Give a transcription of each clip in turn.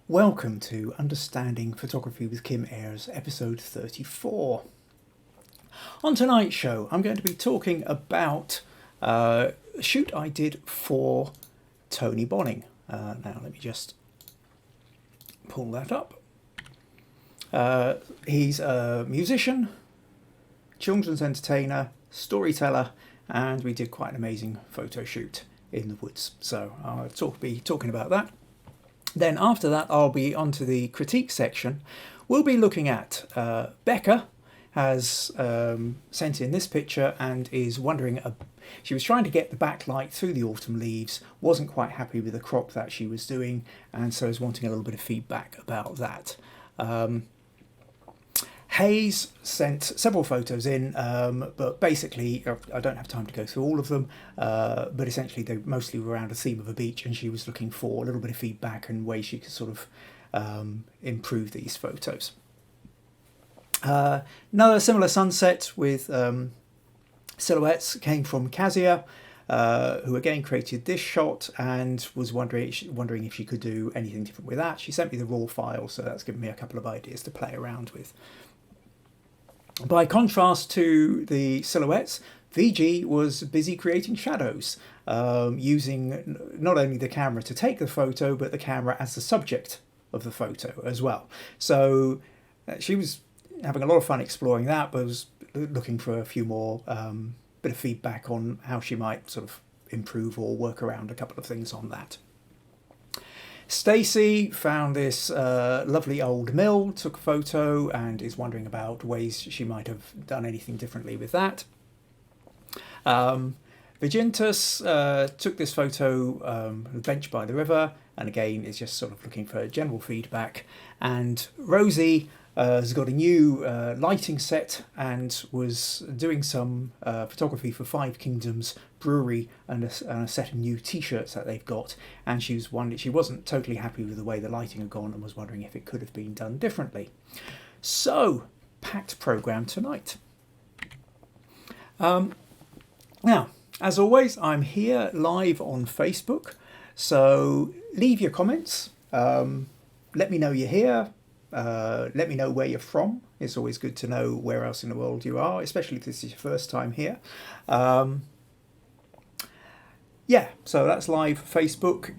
Welcome to Understanding Photography with Kim Ayres, episode 34. On tonight's show, I'm going to be talking about a shoot I did for Tony Bonning. Now, let me just pull that up. He's a musician, children's entertainer, storyteller, and we did quite an amazing photo shoot in the woods. So I'll be talking about that. Then after that, I'll be onto the critique section. We'll be looking at Becca has sent in this picture and is wondering, she was trying to get the backlight through the autumn leaves, wasn't quite happy with the crop that she was doing, and so is wanting a little bit of feedback about that. Hayes sent several photos in, but basically I don't have time to go through all of them, but essentially they mostly were around a theme of a beach, and she was looking for a little bit of feedback and ways she could sort of improve these photos. Another similar sunset with silhouettes came from Kazia, who again created this shot and was wondering if she could do anything different with that. She sent me the raw file, so that's given me a couple of ideas to play around with. By contrast to the silhouettes, VG was busy creating shadows, using not only the camera to take the photo, but the camera as the subject of the photo as well. So she was having a lot of fun exploring that, but was looking for a few more bit of feedback on how she might sort of improve or work around a couple of things on that. Stacey found this lovely old mill, took a photo, and is wondering about ways she might have done anything differently with that. Vigintus took this photo of the bench by the river, and again is just sort of looking for general feedback. And Rosie has got a new lighting set and was doing some photography for Five Kingdoms Brewery and a set of new t-shirts that they've got, and she wasn't totally happy with the way the lighting had gone and was wondering if it could have been done differently. So, packed programme tonight. Now, as always, I'm here live on Facebook, so leave your comments, let me know you're here. Let me know where you're from. It's always good to know where else in the world you are, especially if this is your first time here. Yeah, so that's live Facebook.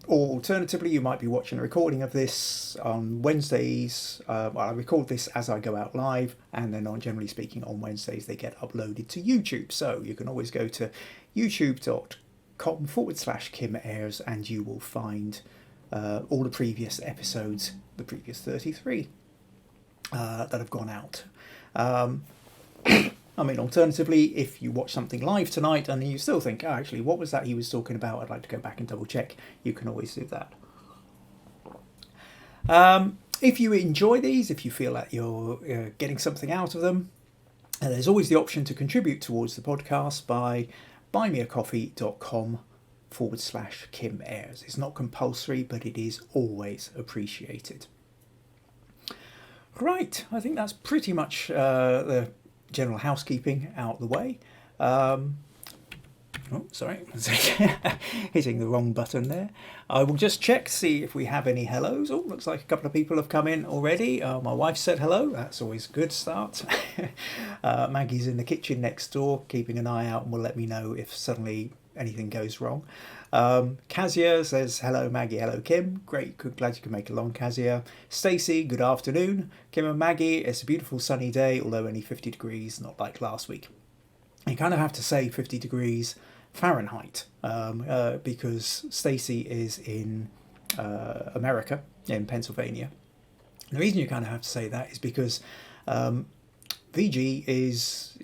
Or alternatively, you might be watching a recording of this on Wednesdays. I record this as I go out live, and then generally speaking on Wednesdays they get uploaded to YouTube. So you can always go to youtube.com/Kim Ayres and you will find all the previous episodes, the previous 33 that have gone out. I mean, alternatively, if you watch something live tonight and you still think, actually, what was that he was talking about? I'd like to go back and double check. You can always do that. If you enjoy these, if you feel that you're getting something out of them, there's always the option to contribute towards the podcast by buymeacoffee.com/Kim Ayres. It's not compulsory, but it is always appreciated. Right, I think that's pretty much the general housekeeping out the way. Oh, sorry, hitting the wrong button there. I will just check to see if we have any hellos. Oh, looks like a couple of people have come in already. My wife said hello. That's always a good start. Maggie's in the kitchen next door, keeping an eye out, and will let me know if suddenly anything goes wrong. Kazia says, hello Maggie, hello Kim. Great, glad you can make it along, Kazia. Stacey, good afternoon. Kim and Maggie, it's a beautiful sunny day, although only 50 degrees, not like last week. You kind of have to say 50 degrees Fahrenheit, because Stacey is in America, in Pennsylvania. And the reason you kind of have to say that is because VG is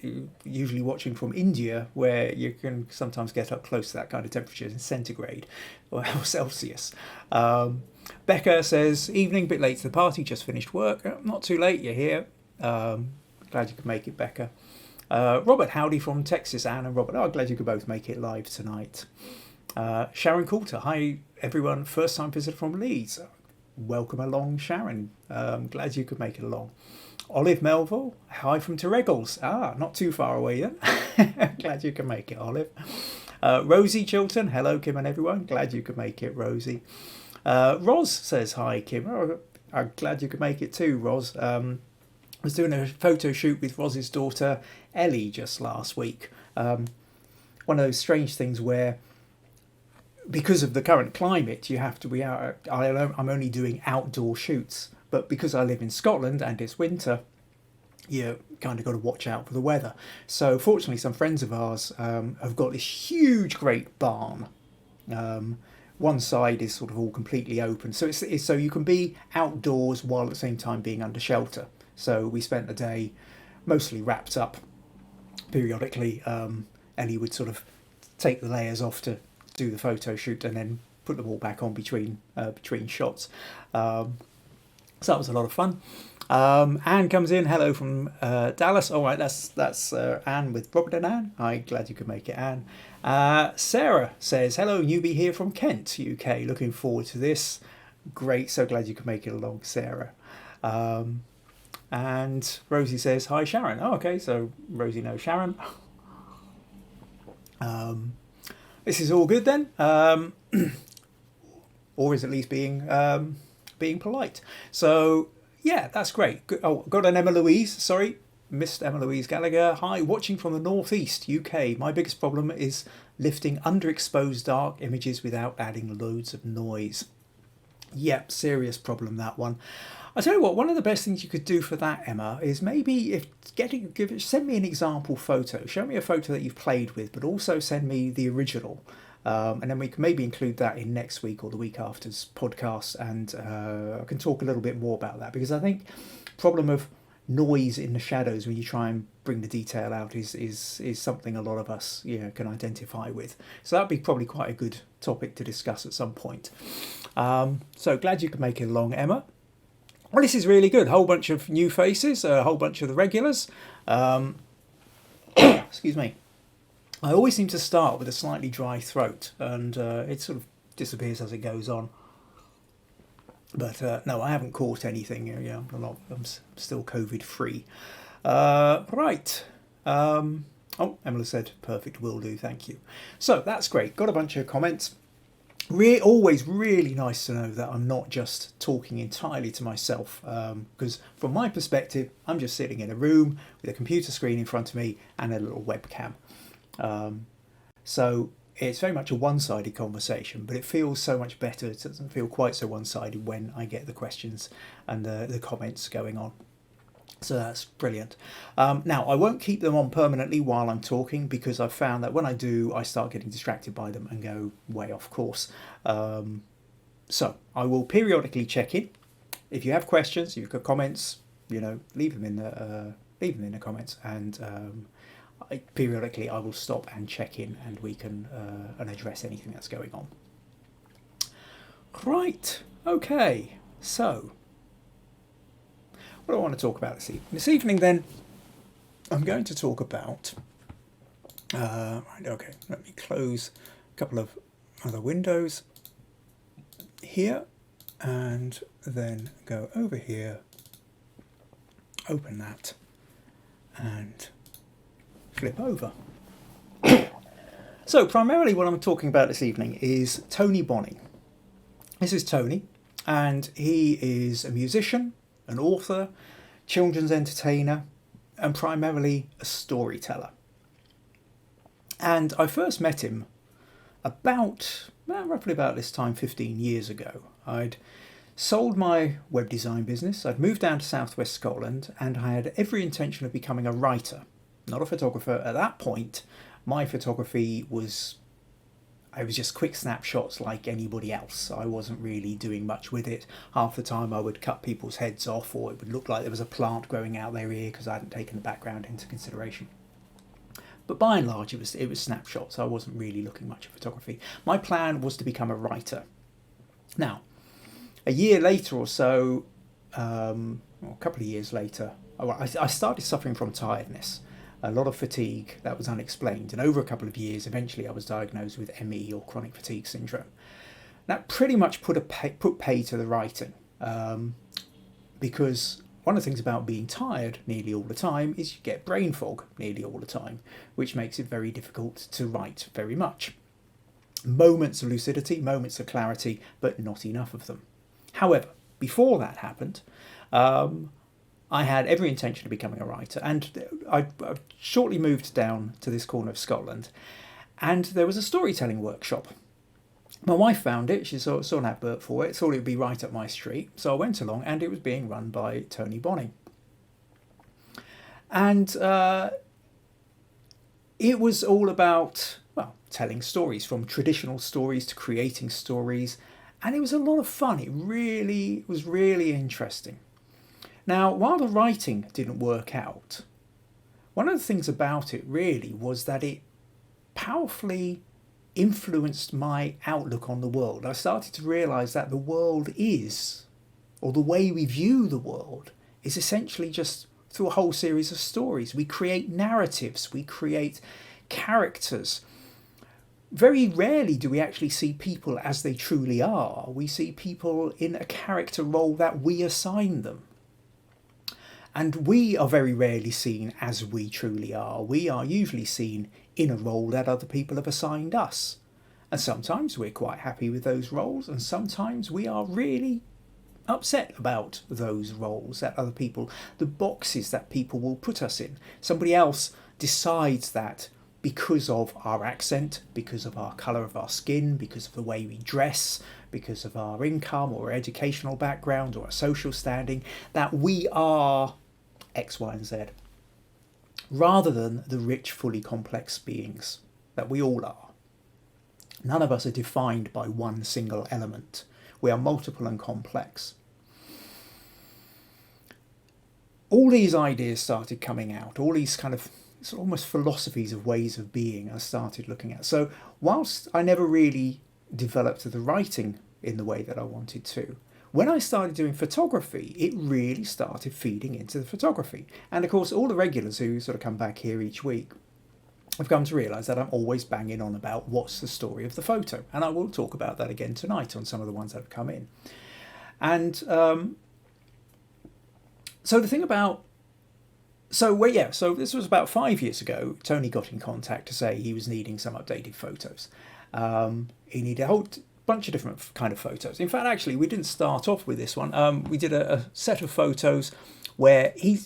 usually watching from India, where you can sometimes get up close to that kind of temperature in centigrade or Celsius. Becca says, evening, bit late to the party, just finished work. Not too late, you're here. Glad you could make it, Becca. Robert, howdy from Texas. Anne and Robert, glad you could both make it live tonight. Sharon Coulter, hi everyone, first time visitor from Leeds. Welcome along, Sharon. Glad you could make it along. Olive Melville, hi from Terregles. Not too far away then. Glad you can make it, Olive. Rosie Chilton, hello Kim and everyone. Glad you could make it, Rosie. Roz says, hi, Kim. Oh, I'm glad you could make it too, Roz. I was doing a photo shoot with Roz's daughter, Ellie, just last week. One of those strange things where, because of the current climate, you have to be out. I'm only doing outdoor shoots, but because I live in Scotland and it's winter, you kind of got to watch out for the weather. So fortunately, some friends of ours have got this huge, great barn. One side is sort of all completely open, so it's so you can be outdoors while at the same time being under shelter. So we spent the day mostly wrapped up. Periodically, Ellie would sort of take the layers off to do the photo shoot and then put them all back on between shots. So that was a lot of fun. Anne comes in. Hello from Dallas. All right, that's Anne with Robert and Anne. I'm glad you could make it, Anne. Sarah says, hello, newbie here from Kent, UK. Looking forward to this. Great, so glad you could make it along, Sarah. And Rosie says, hi, Sharon. Oh, okay, so Rosie knows Sharon. This is all good then. Or is at least being polite. So, yeah, that's great. Oh, got an Emma Louise, sorry. Missed Emma Louise Gallagher. Hi, watching from the northeast, UK. My biggest problem is lifting underexposed dark images without adding loads of noise. Yep, serious problem, that one. I tell you what, one of the best things you could do for that, Emma, is maybe send me an example photo. Show me a photo that you've played with, but also send me the original. And then we can maybe include that in next week or the week after's podcast, and I can talk a little bit more about that, because I think problem of noise in the shadows when you try and bring the detail out is something a lot of us can identify with. So that'd be probably quite a good topic to discuss at some point. So glad you could make it along, Emma. Well, this is really good. A whole bunch of new faces, a whole bunch of the regulars. Excuse me. I always seem to start with a slightly dry throat, and it sort of disappears as it goes on. But no, I haven't caught anything. I'm still COVID free. Right. Oh, Emily said, perfect, will do, thank you. So that's great. Got a bunch of comments. Always really nice to know that I'm not just talking entirely to myself, because from my perspective, I'm just sitting in a room with a computer screen in front of me and a little webcam. So it's very much a one-sided conversation, but it feels so much better. It doesn't feel quite so one-sided when I get the questions and the comments going on. So that's brilliant. Now, I won't keep them on permanently while I'm talking, because I've found that when I do, I start getting distracted by them and go way off course. So I will periodically check in. If you have questions, if you've got comments, leave them in the comments, and periodically I will stop and check in, and we can and address anything that's going on. Right. Okay. So, what do I want to talk about this evening? This evening, then, I'm going to talk about... right, okay, let me close a couple of other windows here, and then go over here, open that, and flip over. So, primarily what I'm talking about this evening is Tony Bonning. This is Tony, and he is a musician, an author, children's entertainer, and primarily a storyteller. And I first met him roughly about this time 15 years ago. I'd sold my web design business, I'd moved down to southwest Scotland, and I had every intention of becoming a writer, not a photographer. At that point, my photography was just quick snapshots like anybody else. I wasn't really doing much with it. Half the time I would cut people's heads off, or it would look like there was a plant growing out their ear because I hadn't taken the background into consideration. But by and large, it was snapshots. I wasn't really looking much at photography. My plan was to become a writer. Now, a year later or so, a couple of years later, I started suffering from tiredness. A lot of fatigue that was unexplained, and over a couple of years, eventually I was diagnosed with ME, or chronic fatigue syndrome. That pretty much put pay to the writing, because one of the things about being tired nearly all the time is you get brain fog nearly all the time, which makes it very difficult to write very much. moments of lucidity, moments of clarity, but not enough of them. However, before that happened, I had every intention of becoming a writer, and I shortly moved down to this corner of Scotland, and there was a storytelling workshop. My wife found it, she saw an advert for it, thought it would be right up my street, so I went along, and it was being run by Tony Bonning. And it was all about, well, telling stories, from traditional stories to creating stories, and it was a lot of fun. It was really interesting. Now, while the writing didn't work out, one of the things about it really was that it powerfully influenced my outlook on the world. I started to realise that the world is, or the way we view the world, is essentially just through a whole series of stories. We create narratives, we create characters. Very rarely do we actually see people as they truly are. We see people in a character role that we assign them. And we are very rarely seen as we truly are. We are usually seen in a role that other people have assigned us. And sometimes we're quite happy with those roles, and sometimes we are really upset about those roles that other people, the boxes that people will put us in. Somebody else decides that because of our accent, because of our colour of our skin, because of the way we dress, because of our income or educational background or our social standing, that we are X, Y, and Z, rather than the rich, fully complex beings that we all are. None of us are defined by one single element. We are multiple and complex. All these ideas started coming out, all these kind of almost philosophies of ways of being I started looking at. So whilst I never really developed the writing in the way that I wanted to, when I started doing photography, it really started feeding into the photography. And of course, all the regulars who sort of come back here each week have come to realise that I'm always banging on about what's the story of the photo. And I will talk about that again tonight on some of the ones that have come in. And so the thing about, so this was about 5 years ago. Tony got in contact to say he was needing some updated photos. He needed a whole bunch of different kind of photos. In fact, actually, we didn't start off with this one. We did a set of photos where he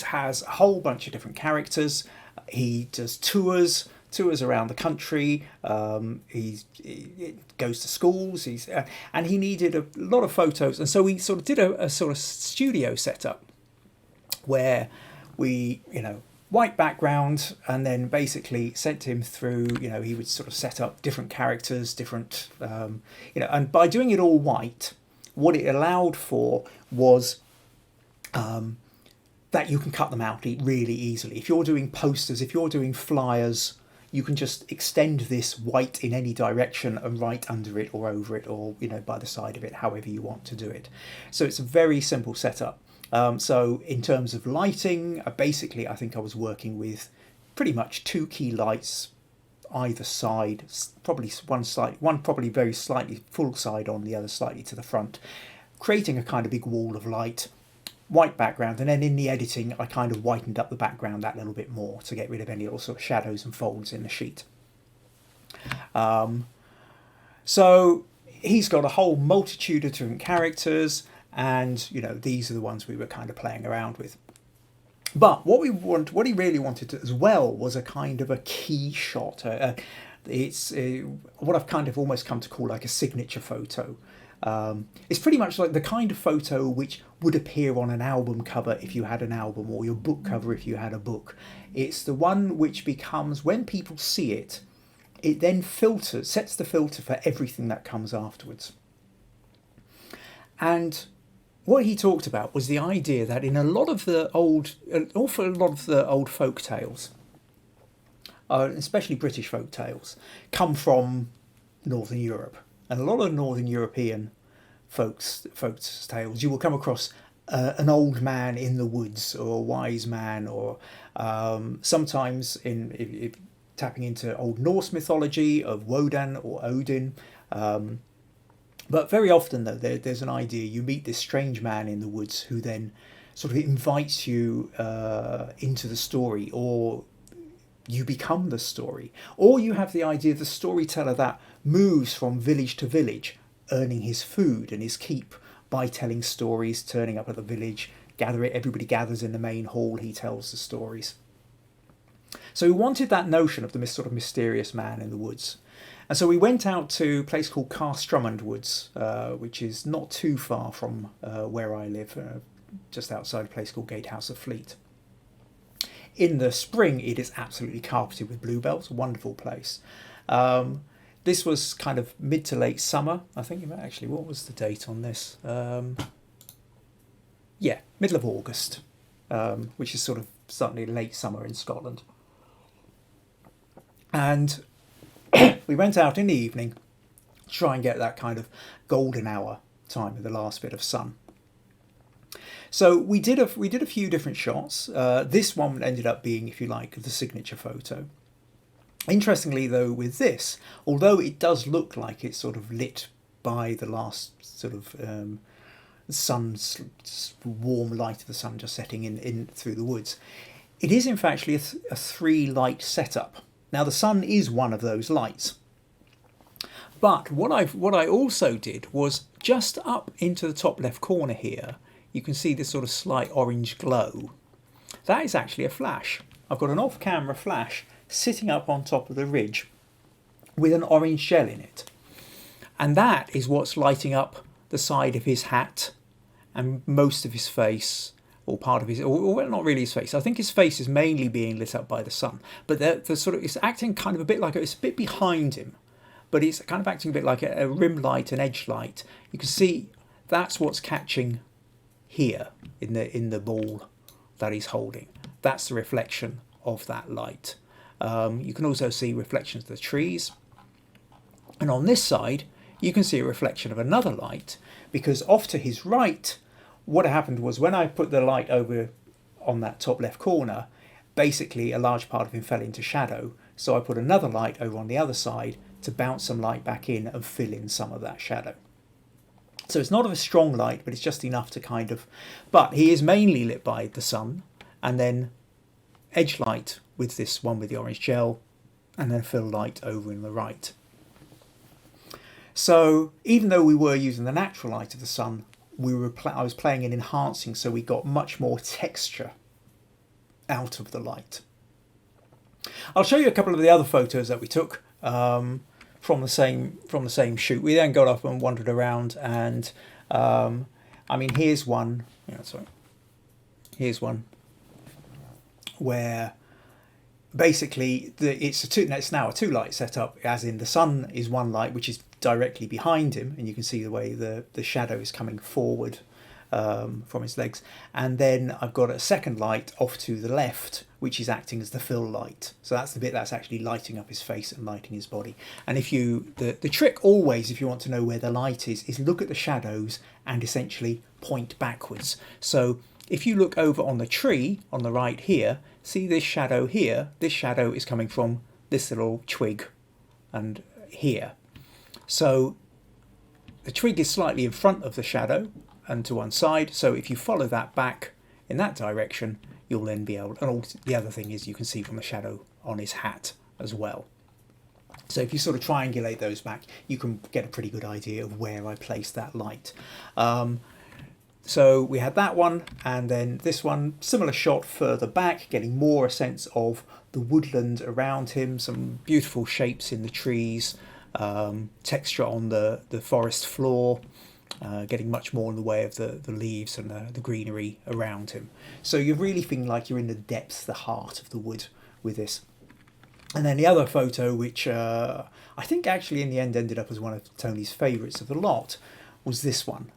has a whole bunch of different characters. He does tours around the country. He goes to schools. And he needed a lot of photos, and so we sort of did a sort of studio setup where we, white background, and then basically sent him through, he would sort of set up different characters, different, and by doing it all white, what it allowed for was that you can cut them out really easily. If you're doing posters, if you're doing flyers, you can just extend this white in any direction and write under it or over it or, by the side of it, however you want to do it. So it's a very simple setup. So in terms of lighting, basically, I think I was working with pretty much two key lights either side, probably one probably very slightly full side on, the other slightly to the front, creating a kind of big wall of light, white background, and then in the editing, I kind of whitened up the background that little bit more to get rid of any little sort of shadows and folds in the sheet. So he's got a whole multitude of different characters, and these are the ones we were kind of playing around with. But what he really wanted as well was a kind of a key shot. It's what I've kind of almost come to call like a signature photo. It's pretty much like the kind of photo which would appear on an album cover if you had an album, or your book cover if you had a book. It's the one which becomes, when people see it, it then sets the filter for everything that comes afterwards. And what he talked about was the idea that in an awful lot of the old folk tales, especially British folk tales, come from Northern Europe. And a lot of Northern European folk tales, you will come across an old man in the woods, or a wise man, or sometimes if tapping into Old Norse mythology of Wodan or Odin. But very often, though, there's an idea. You meet this strange man in the woods who then sort of invites you into the story, or you become the story. Or you have the idea of the storyteller that moves from village to village, earning his food and his keep by telling stories, turning up at the village, everybody gathers in the main hall, he tells the stories. So we wanted that notion of the sort of mysterious man in the woods. And so we went out to a place called Caerstrummond Woods, which is not too far from where I live, just outside a place called Gatehouse of Fleet. In the spring, it is absolutely carpeted with bluebells, a wonderful place. This was kind of mid to late summer. I think, actually, what was the date on this? Yeah, middle of August, which is sort of certainly late summer in Scotland. And we went out in the evening to try and get that kind of golden hour time with the last bit of sun. So we did a few different shots. This one ended up being, if you like, the signature photo. Interestingly, though, with this, although it does look like it's sort of lit by the last sort of warm light of the sun just setting in through the woods, it is in fact actually a 3-light setup. Now the sun is one of those lights. But what I also did was just up into the top left corner here, you can see this sort of slight orange glow. That is actually a flash. I've got an off-camera flash sitting up on top of the ridge with an orange gel in it. And that is what's lighting up the side of his hat and most of his face, or part of his, or well, not really his face. I think his face is mainly being lit up by the sun, but the sort of, it's acting kind of a bit like, it's a bit behind him, but it's kind of acting a bit like a rim light, an edge light. You can see that's what's catching here in the ball that he's holding. That's the reflection of that light. You can also see reflections of the trees. And on this side, you can see a reflection of another light, because off to his right, what happened was when I put the light over on that top left corner, basically a large part of him fell into shadow. So I put another light over on the other side to bounce some light back in and fill in some of that shadow. So it's not of a strong light, but it's just enough to kind of, but he is mainly lit by the sun, and then edge light with this one with the orange gel, and then fill light over in the right. So even though we were using the natural light of the sun, I was playing in enhancing, so we got much more texture out of the light. I'll show you a couple of the other photos that we took from the same shoot. We then got up and wandered around, and I mean, here's one. Here's one where basically it's now a 2-light setup, as in the sun is one light which is directly behind him, and you can see the way the shadow is coming forward from his legs, and then I've got a second light off to the left which is acting as the fill light. So that's the bit that's actually lighting up his face and lighting his body. And if the trick always, if you want to know where the light is look at the shadows and essentially point backwards. So if you look over on the tree on the right here, see this shadow here, this shadow is coming from this little twig and here. So the twig is slightly in front of the shadow and to one side, so if you follow that back in that direction, you'll then be able, and also the other thing is you can see from the shadow on his hat as well. So if you sort of triangulate those back, you can get a pretty good idea of where I placed that light. So we had that one, and then this one, similar shot further back, getting more a sense of the woodland around him, some beautiful shapes in the trees, texture on the forest floor, getting much more in the way of the leaves and the greenery around him. So you're really feeling like you're in the depths, the heart of the wood with this. And then the other photo, which I think actually in the end ended up as one of Tony's favourites of the lot, was this one,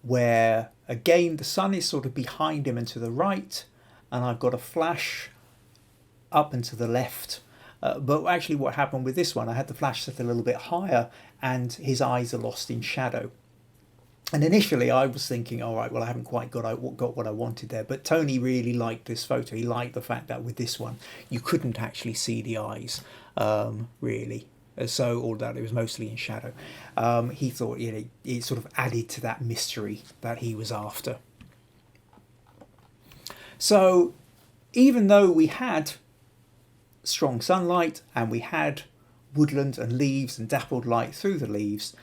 where again the sun is sort of behind him and to the right, and I've got a flash up and to the left. But actually what happened with this one, I had the flash set a little bit higher and his eyes are lost in shadow. And initially I was thinking, all right, well, I haven't quite got what I wanted there. But Tony really liked this photo. He liked the fact that with this one, you couldn't actually see the eyes, really. So, or that it was mostly in shadow. He thought, it sort of added to that mystery that he was after. So even though we had strong sunlight and we had woodland and leaves and dappled light through the leaves,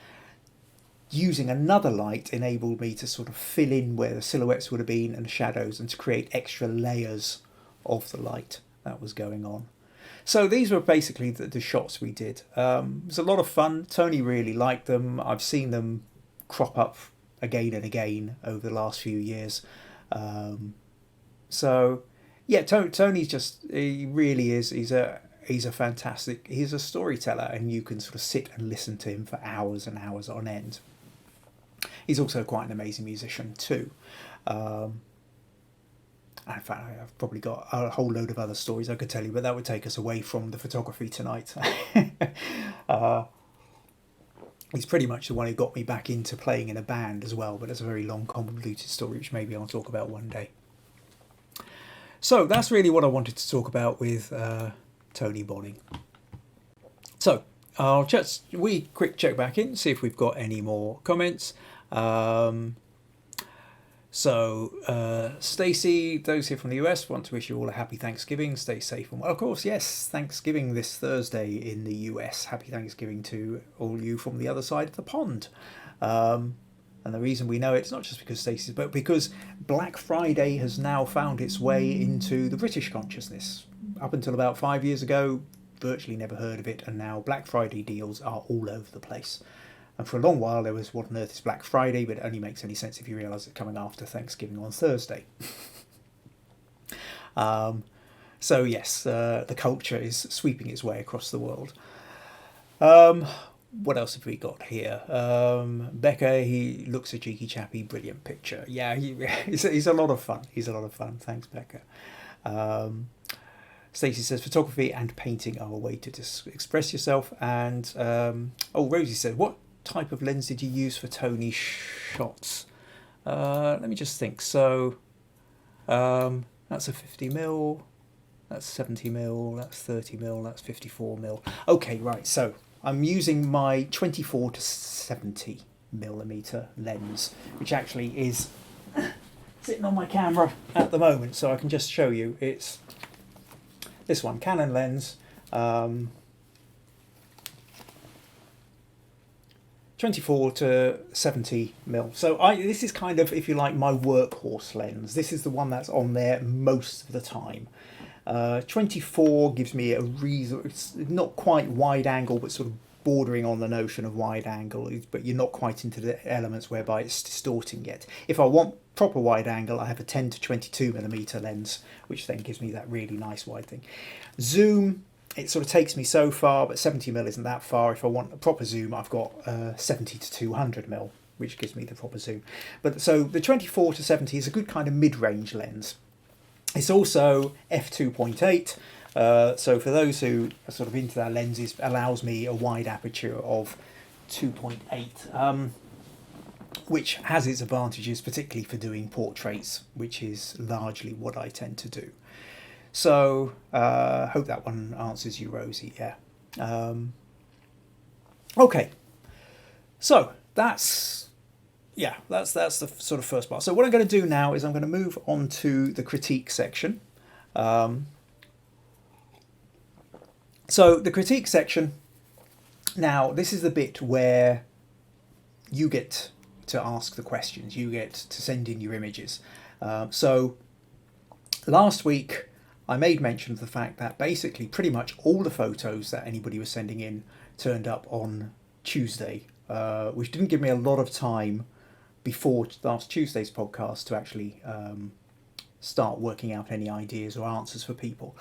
using another light enabled me to sort of fill in where the silhouettes would have been and the shadows, and to create extra layers of the light that was going on. So these were basically the shots we did. It was a lot of fun. Tony really liked them. I've seen them crop up again and again over the last few years. So yeah, Tony's just, he really is, he's a fantastic, he's a storyteller, and you can sort of sit and listen to him for hours and hours on end. He's also quite an amazing musician too. In fact, I've probably got a whole load of other stories I could tell you, but that would take us away from the photography tonight. He's pretty much the one who got me back into playing in a band as well, but it's a very long, convoluted story, which maybe I'll talk about one day. So that's really what I wanted to talk about with Tony Bonning. So I'll just quick check back in, see if we've got any more comments. Stacey, those here from the US want to wish you all a happy Thanksgiving. Stay safe and well. Of course, yes, Thanksgiving this Thursday in the US. Happy Thanksgiving to all you from the other side of the pond. And the reason we know it's not just because Stacey's, but because Black Friday has now found its way into the British consciousness. Up until about 5 years ago, virtually never heard of it, and now Black Friday deals are all over the place. And for a long while there was, what on earth is Black Friday, but it only makes any sense if you realise it's coming after Thanksgiving on Thursday. So yes, the culture is sweeping its way across the world. What else have we got here? Becca, he looks a cheeky chappy, brilliant picture. Yeah, he's a lot of fun. He's a lot of fun. Thanks, Becca. Stacey says photography and painting are a way to express yourself. And Rosie said, what type of lens did you use for Tony's shots? Let me just think. So that's a 50mm, that's 70mm, that's 30mm, that's 54mm. Okay, right, so I'm using my 24 to 70mm lens, which actually is sitting on my camera at the moment, so I can just show you. It's this one, Canon lens, 24 to 70mm. So this is kind of, if you like, my workhorse lens. This is the one that's on there most of the time. 24 gives me a reason. It's not quite wide angle, but sort of bordering on the notion of wide angle, but you're not quite into the elements whereby it's distorting yet. If I want proper wide angle, I have a 10 to 22mm lens, which then gives me that really nice wide thing. Zoom, it sort of takes me so far, but 70mm isn't that far. If I want a proper zoom, I've got 70 to 200mm, which gives me the proper zoom. But so the 24 to 70 is a good kind of mid-range lens. It's also f2.8, so for those who are sort of into that lenses, allows me a wide aperture of 2.8, which has its advantages, particularly for doing portraits, which is largely what I tend to do. So hope that one answers you, Rosie. Yeah. Okay. So that's the sort of first part. So what I'm going to do now is I'm going to move on to the critique section. So the critique section, now this is the bit where you get to ask the questions, you get to send in your images. So last week I made mention of the fact that basically pretty much all the photos that anybody was sending in turned up on Tuesday, which didn't give me a lot of time before last Tuesday's podcast to actually start working out any ideas or answers for people.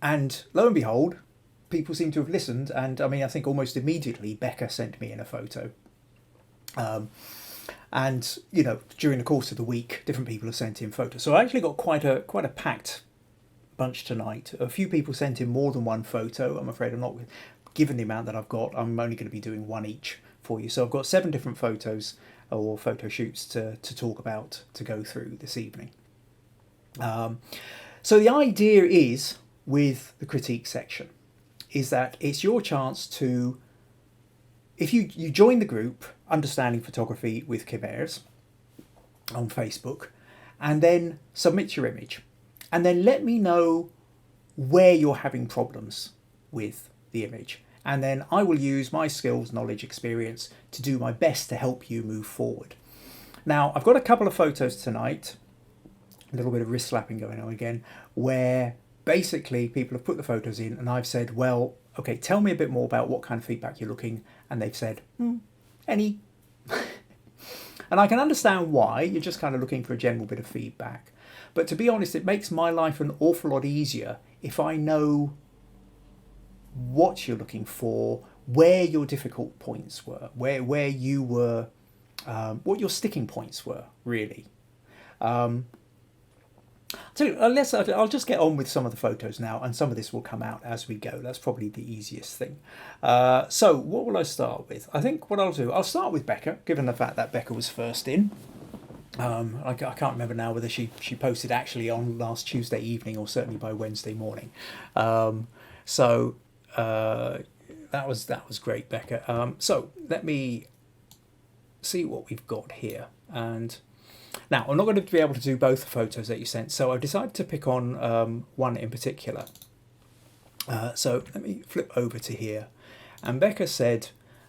And lo and behold, people seem to have listened, and I mean, I think almost immediately Becca sent me in a photo. And you know, during the course of the week, different people have sent in photos. So I actually got quite a packed bunch tonight. A few people sent in more than one photo. I'm afraid I'm not, given the amount that I've got, I'm only going to be doing one each for you. So I've got 7 different photos or photo shoots to talk about, to go through this evening. So the idea is, with the critique section, is that it's your chance to, if you join the group Understanding Photography with Kim Ayres on Facebook, and then submit your image. and then let me know where you're having problems with the image. And then I will use my skills, knowledge, experience to do my best to help you move forward. Now, I've got a couple of photos tonight, a little bit of wrist slapping going on again, where basically people have put the photos in and I've said, well, okay, tell me a bit more about what kind of feedback you're looking, and they've said, any. And I can understand why, you're just kind of looking for a general bit of feedback. But to be honest, it makes my life an awful lot easier if I know what you're looking for, where your difficult points were, where you were, what your sticking points were, really. So I'll just get on with some of the photos now, and some of this will come out as we go. That's probably the easiest thing. So what will I start with? I think what I'll do, I'll start with Becca, given the fact that Becca was first in. I can't remember now whether she posted actually on last Tuesday evening or certainly by Wednesday morning. So that was great, Becca. So let me see what we've got here. And now I'm not going to be able to do both the photos that you sent, so I've decided to pick on one in particular. So let me flip over to here. And Becca said,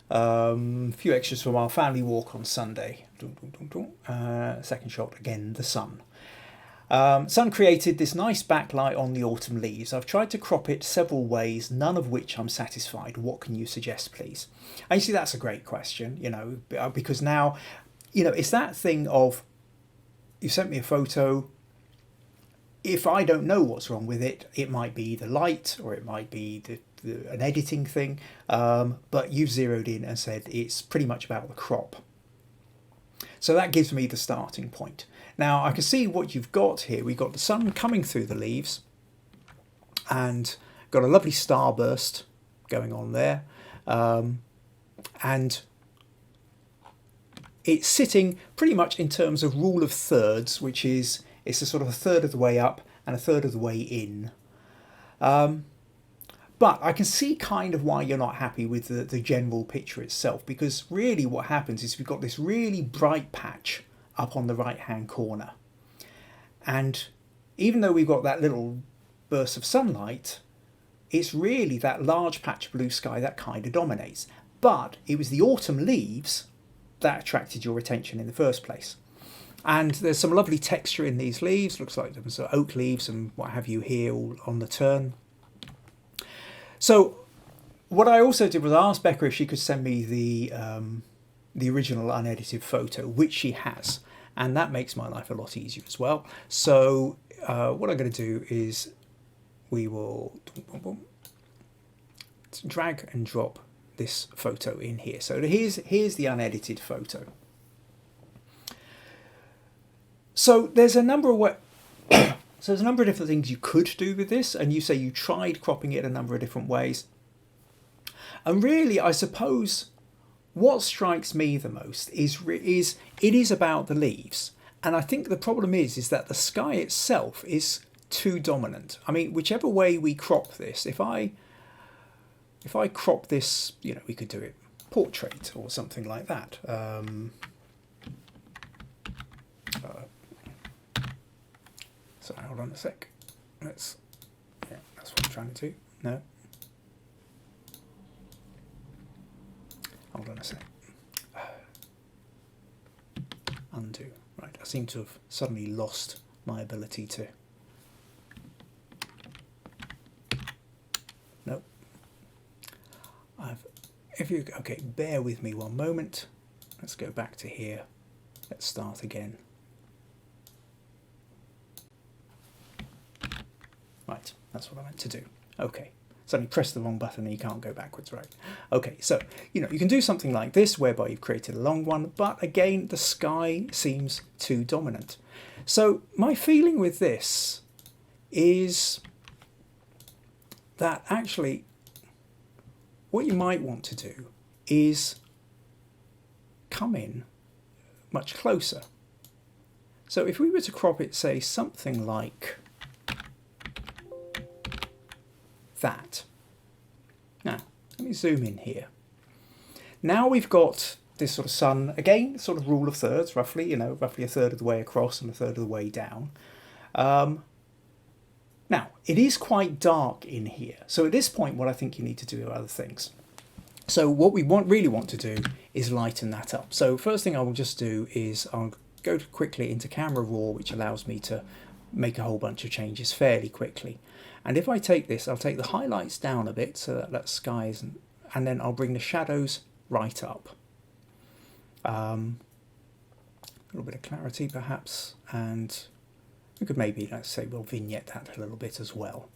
a few extras from our family walk on Sunday. Second shot again, the sun. Sun created this nice backlight on the autumn leaves. I've tried to crop it several ways, none of which I'm satisfied. What can you suggest, please? And you see, that's a great question, you know, because now, you know, it's that thing of, you sent me a photo. If I don't know what's wrong with it, it might be the light or it might be an editing thing. But you've zeroed in and said it's pretty much about the crop. So that gives me the starting point. Now I can see what you've got here. We've got the sun coming through the leaves and got a lovely starburst going on there. And it's sitting pretty much in terms of rule of thirds, which is it's a sort of a third of the way up and a third of the way in. But I can see kind of why you're not happy with the general picture itself, because really what happens is we've got this really bright patch up on the right hand corner. And even though we've got that little burst of sunlight, it's really that large patch of blue sky that kind of dominates. But it was the autumn leaves that attracted your attention in the first place. And there's some lovely texture in these leaves. Looks like there's oak leaves and what have you here all on the turn. So what I also did was ask Becca if she could send me the original unedited photo, which she has. And that makes my life a lot easier as well. So what I'm going to do is we will drag and drop this photo in here. So here's the unedited photo. So there's a number of different things you could do with this, and you say you tried cropping it a number of different ways. And really, I suppose what strikes me the most is it is about the leaves, and I think the problem is that the sky itself is too dominant. I mean, whichever way we crop this, if I crop this, you know, we could do it portrait or something like that. So hold on a sec. That's what I'm trying to do. No. Hold on a sec. Undo. Right, I seem to have suddenly lost my ability to. Nope. Okay, bear with me one moment. Let's go back to here. Let's start again. Right, that's what I meant to do. Okay, suddenly press the wrong button and you can't go backwards, right? Okay, so, you know, you can do something like this whereby you've created a long one, but again, the sky seems too dominant. So my feeling with this is that actually what you might want to do is come in much closer. So if we were to crop it, say, something like that. Now, let me zoom in here. Now we've got this sort of sun, again, sort of rule of thirds, roughly, you know, roughly a third of the way across and a third of the way down. Now, it is quite dark in here. So at this point, what I think you need to do are other things. So what we really want to do is lighten that up. So first thing I will just do is I'll go quickly into Camera Raw, which allows me to make a whole bunch of changes fairly quickly. And if I take this, I'll take the highlights down a bit so that sky isn't, and then I'll bring the shadows right up. A little bit of clarity perhaps, and we could maybe, let's say, we'll vignette that a little bit as well.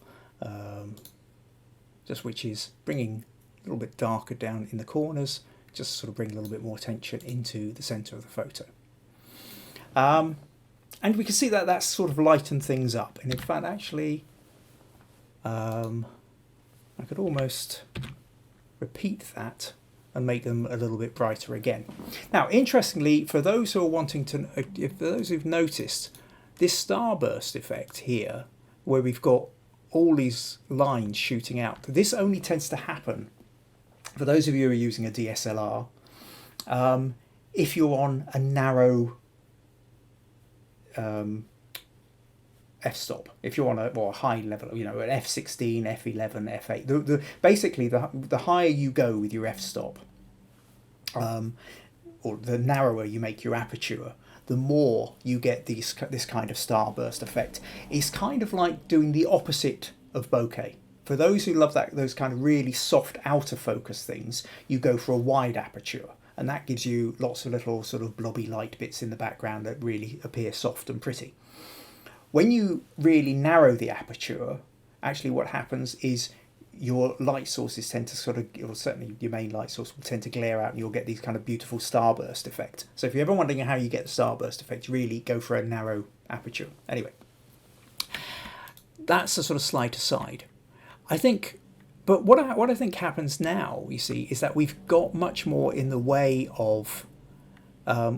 Just which is bringing a little bit darker down in the corners, just sort of bring a little bit more attention into the centre of the photo. And we can see that that's sort of lightened things up. And in fact, actually, I could almost repeat that and make them a little bit brighter again. Now, interestingly, for those who are wanting to, for those who've noticed, this starburst effect here, where we've got all these lines shooting out, this only tends to happen for those of you who are using a DSLR, if you're on a narrow f-stop, if you're on a high level, you know, an f16, f11, f8. Basically, the higher you go with your f-stop, or the narrower you make your aperture, the more you get this kind of starburst effect. It's kind of like doing the opposite of bokeh. For those who love those kind of really soft outer focus things, you go for a wide aperture, and that gives you lots of little sort of blobby light bits in the background that really appear soft and pretty. When you really narrow the aperture, actually what happens is your light sources tend to sort of, or certainly your main light source will tend to glare out, and you'll get these kind of beautiful starburst effect. So if you're ever wondering how you get the starburst effect, really go for a narrow aperture. Anyway, that's a sort of slight aside. I think, but what I think happens now, you see, is that we've got much more in the way of,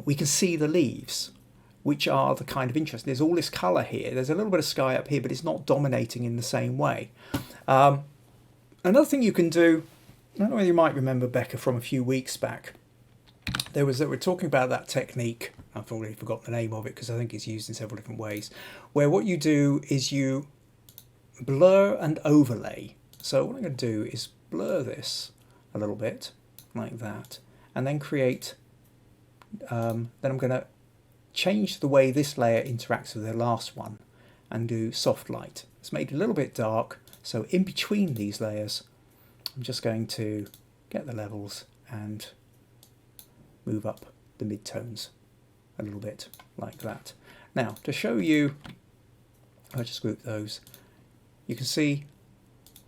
we can see the leaves, which are the kind of interest. There's all this colour here. There's a little bit of sky up here, but it's not dominating in the same way. Another thing you can do, I don't know whether you might remember, Becca, from a few weeks back, we're talking about that technique, I've already forgotten the name of it because I think it's used in several different ways, where what you do is you blur and overlay. So what I'm going to do is blur this a little bit like that, and then create, then I'm going to change the way this layer interacts with the last one and do soft light. It's made a little bit dark, so in between these layers I'm just going to get the levels and move up the midtones a little bit like that. Now, to show you, I'll just group those. You can see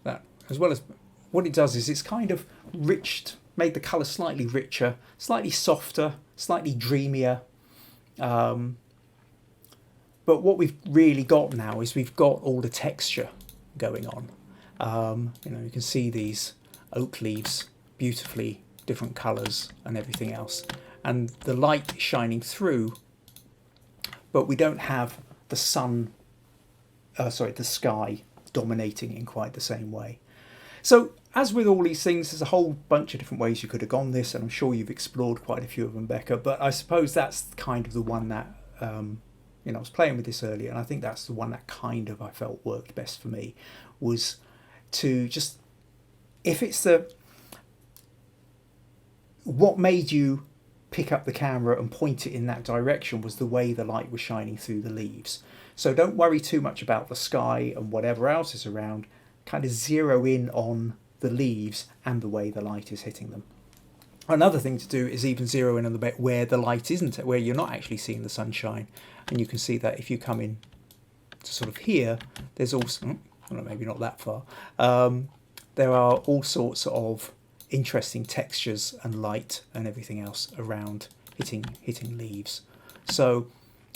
that, as well as what it does is it's kind of made the colour slightly richer, slightly softer, slightly dreamier. But what we've really got now is we've got all the texture going on. You know, you can see these oak leaves, beautifully different colours and everything else, and the light shining through, but we don't have the the sky dominating in quite the same way. So as with all these things, there's a whole bunch of different ways you could have gone this, and I'm sure you've explored quite a few of them, Becca, but I suppose that's kind of the one that, you know, I was playing with this earlier, and I think that's the one that kind of I felt worked best for me, was to just, if it's what made you pick up the camera and point it in that direction was the way the light was shining through the leaves. So don't worry too much about the sky and whatever else is around, kind of zero in on the leaves and the way the light is hitting them. Another thing to do is even zero in on the bit where the light isn't, where you're not actually seeing the sunshine. And you can see that if you come in to sort of here, there's also, well, maybe not that far, there are all sorts of interesting textures and light and everything else around hitting leaves. So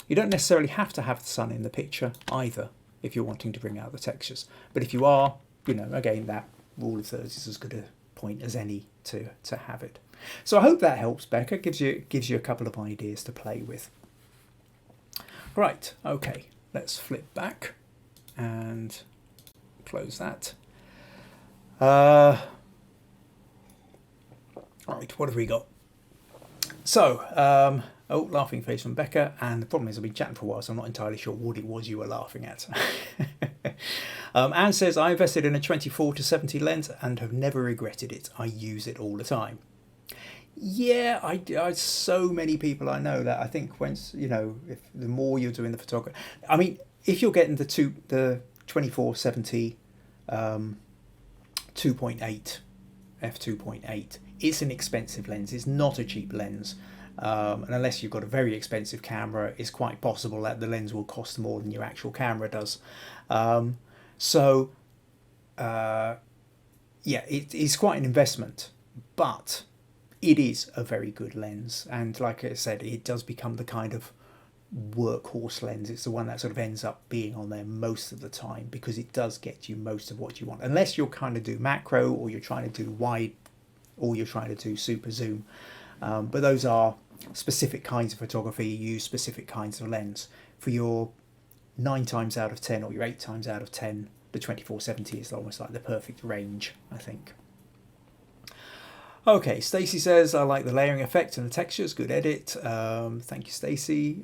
you don't necessarily have to have the sun in the picture either if you're wanting to bring out the textures. But if you are, you know, again, that rule of thirds is as good a point as any to have it. So I hope that helps, Becca. Gives you a couple of ideas to play with. Right, okay, let's flip back and close that. Right, what have we got? So, laughing face from Becca, and the problem is I've been chatting for a while, so I'm not entirely sure what it was you were laughing at. Anne says, I invested in a 24-70 lens and have never regretted it. I use it all the time. Yeah, I so many people I know that I think once, if the more you're doing the photography, I mean, if you're getting the 24-70 2.8 f2.8, it's an expensive lens. It's not a cheap lens. And unless you've got a very expensive camera, it's quite possible that the lens will cost more than your actual camera does. Yeah, it is quite an investment, but it is a very good lens. And like I said, it does become the kind of workhorse lens. It's the one that sort of ends up being on there most of the time because it does get you most of what you want. Unless you're kind of do macro, or you're trying to do wide, or you're trying to do super zoom. But those are specific kinds of photography. You use specific kinds of lens. For your 9 times out of 10 or your 8 times out of 10, the 24-70 is almost like the perfect range, I think. Okay, Stacey says, I like the layering effect and the textures, good edit. Thank you, Stacey.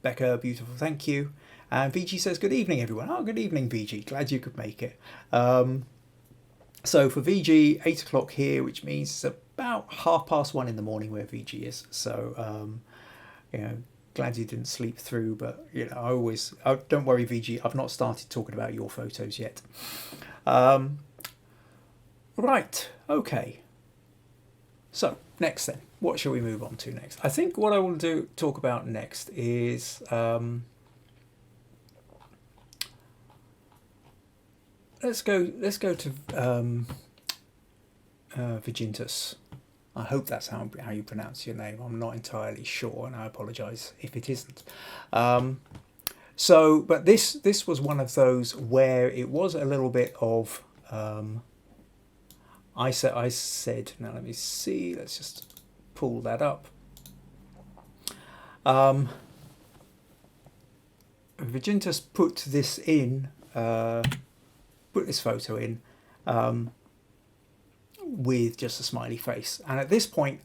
Becca, beautiful, thank you. And VG says, good evening, everyone. Oh, good evening, VG. Glad you could make it. So for VG, 8 o'clock here, which means it's about 1:30 in the morning where VG is. So, glad you didn't sleep through, but don't worry, VG, I've not started talking about your photos yet. Right, okay. So next then, what shall we move on to next? I think what I will talk about next is let's go to Vigintus. I hope that's how you pronounce your name. I'm not entirely sure, and I apologise if it isn't. But this was one of those where it was a little bit of I said, now let me see, let's just pull that up. Vigintus put this photo in with just a smiley face. And at this point,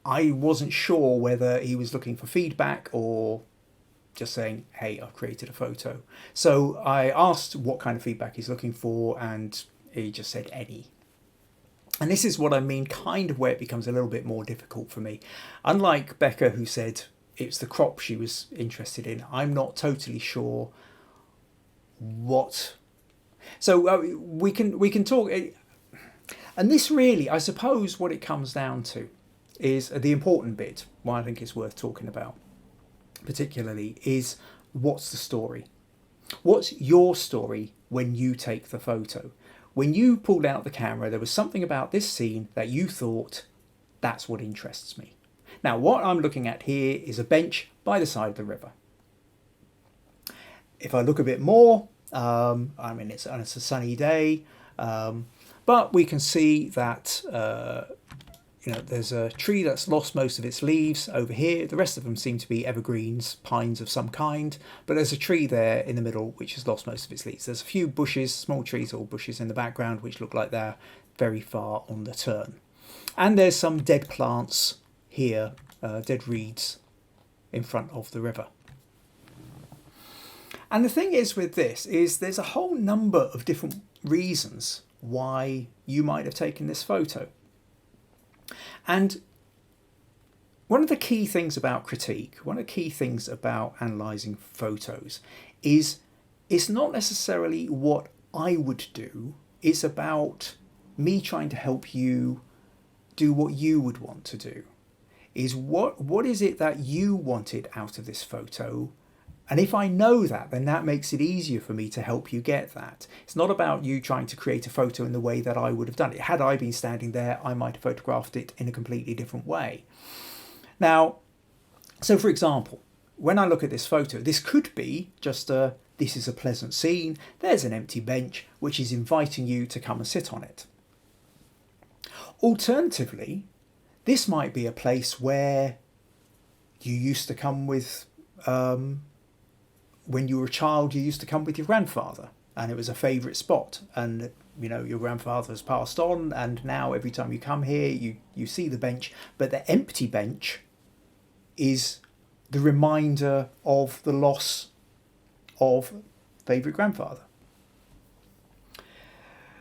I wasn't sure whether he was looking for feedback or just saying, hey, I've created a photo. So I asked what kind of feedback he's looking for, and he just said any. And this is what I mean, kind of where it becomes a little bit more difficult for me. Unlike Becca, who said it's the crop she was interested in, I'm not totally sure what. So we can talk. And this really, I suppose what it comes down to is the important bit, what I think is worth talking about particularly, is what's the story? What's your story when you take the photo? When you pulled out the camera, there was something about this scene that you thought, that's what interests me. Now, what I'm looking at here is a bench by the side of the river. If I look a bit more, it's a sunny day, but we can see that there's a tree that's lost most of its leaves over here. The rest of them seem to be evergreens, pines of some kind, but there's a tree there in the middle which has lost most of its leaves. There's a few bushes, small trees or bushes in the background which look like they're very far on the turn. And there's some dead plants here, dead reeds in front of the river. And the thing is with this is there's a whole number of different reasons why you might have taken this photo. And one of the key things about critique, one of the key things about analysing photos is it's not necessarily what I would do, it's about me trying to help you do what you would want to do. Is what is it that you wanted out of this photo? And if I know that, then that makes it easier for me to help you get that. It's not about you trying to create a photo in the way that I would have done it. Had I been standing there, I might have photographed it in a completely different way. Now, so for example, when I look at this photo, this could be just this is a pleasant scene. There's an empty bench, which is inviting you to come and sit on it. Alternatively, this might be a place where you used to come with, when you were a child, you used to come with your grandfather, and it was a favourite spot, and your grandfather has passed on, and now every time you come here you see the bench, but the empty bench is the reminder of the loss of favourite grandfather.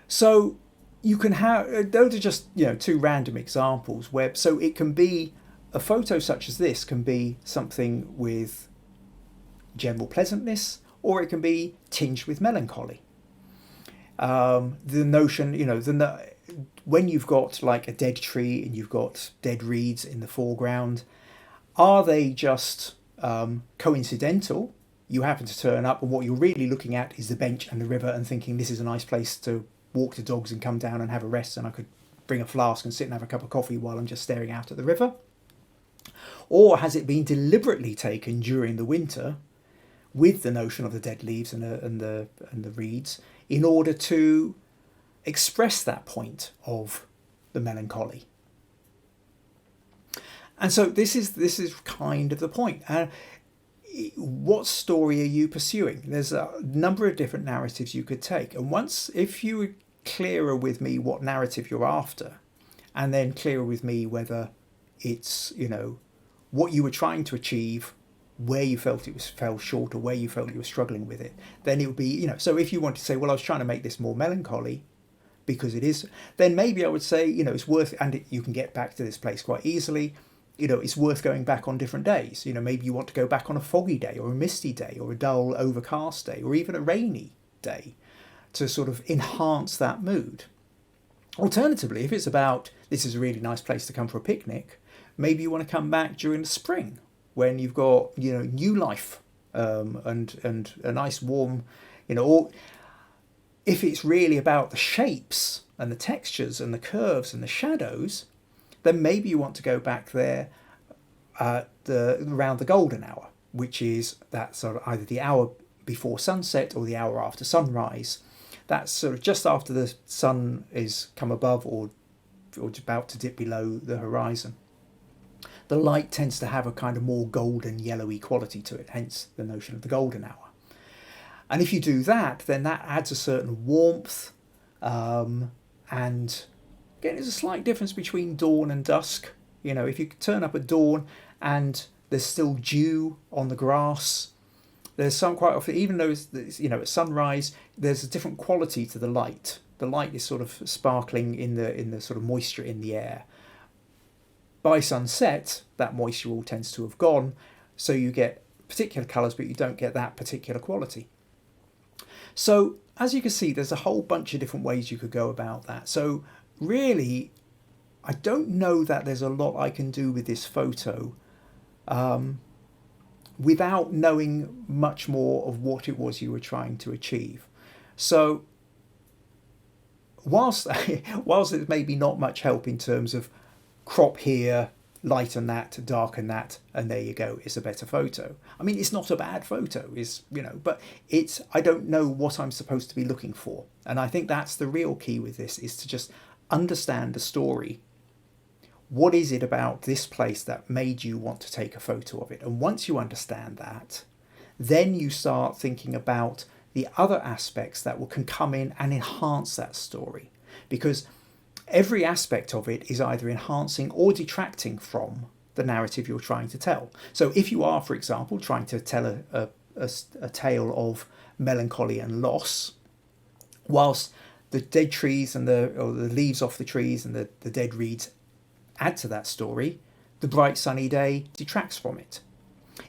So you can have, those are just, two random examples where, so it can be, a photo such as this can be something with general pleasantness, or it can be tinged with melancholy. The notion, when you've got like a dead tree and you've got dead reeds in the foreground, are they just coincidental? You happen to turn up and what you're really looking at is the bench and the river and thinking this is a nice place to walk the dogs and come down and have a rest, and I could bring a flask and sit and have a cup of coffee while I'm just staring out at the river? Or has it been deliberately taken during the winter with the notion of the dead leaves and the reeds in order to express that point of the melancholy? And so this is kind of the point. What story are you pursuing? There's a number of different narratives you could take, and if you were clearer with me what narrative you're after, and then clearer with me whether it's what you were trying to achieve, where you felt it fell short, or where you felt you were struggling with it, then it would be, so if you want to say, well, I was trying to make this more melancholy because it is, then maybe I would say, it's worth, and you can get back to this place quite easily, it's worth going back on different days. Maybe you want to go back on a foggy day or a misty day or a dull overcast day or even a rainy day to sort of enhance that mood. Alternatively, if it's about, this is a really nice place to come for a picnic, maybe you want to come back during the spring when you've got, new life and a nice warm, or if it's really about the shapes and the textures and the curves and the shadows, then maybe you want to go back there around the golden hour, which is that sort of either the hour before sunset or the hour after sunrise. That's sort of just after the sun is come above or about to dip below the horizon. The light tends to have a kind of more golden yellowy quality to it, hence the notion of the golden hour. And if you do that, then that adds a certain warmth. And again, there's a slight difference between dawn and dusk. If you turn up at dawn and there's still dew on the grass, there's some quite often, even though it's, at sunrise, there's a different quality to the light. The light is sort of sparkling in the sort of moisture in the air. By sunset, that moisture all tends to have gone, so you get particular colours, but you don't get that particular quality. So, as you can see, there's a whole bunch of different ways you could go about that. So, really, I don't know that there's a lot I can do with this photo without knowing much more of what it was you were trying to achieve. So, whilst there's maybe not much help in terms of crop here, lighten that, darken that, and there you go, it's a better photo. I mean, it's not a bad photo, but I don't know what I'm supposed to be looking for. And I think that's the real key with this, is to just understand the story. What is it about this place that made you want to take a photo of it? And once you understand that, then you start thinking about the other aspects that can come in and enhance that story. Because every aspect of it is either enhancing or detracting from the narrative you're trying to tell. So if you are, for example, trying to tell a tale of melancholy and loss, whilst the dead trees and the leaves off the trees and the dead reeds add to that story, the bright sunny day detracts from it.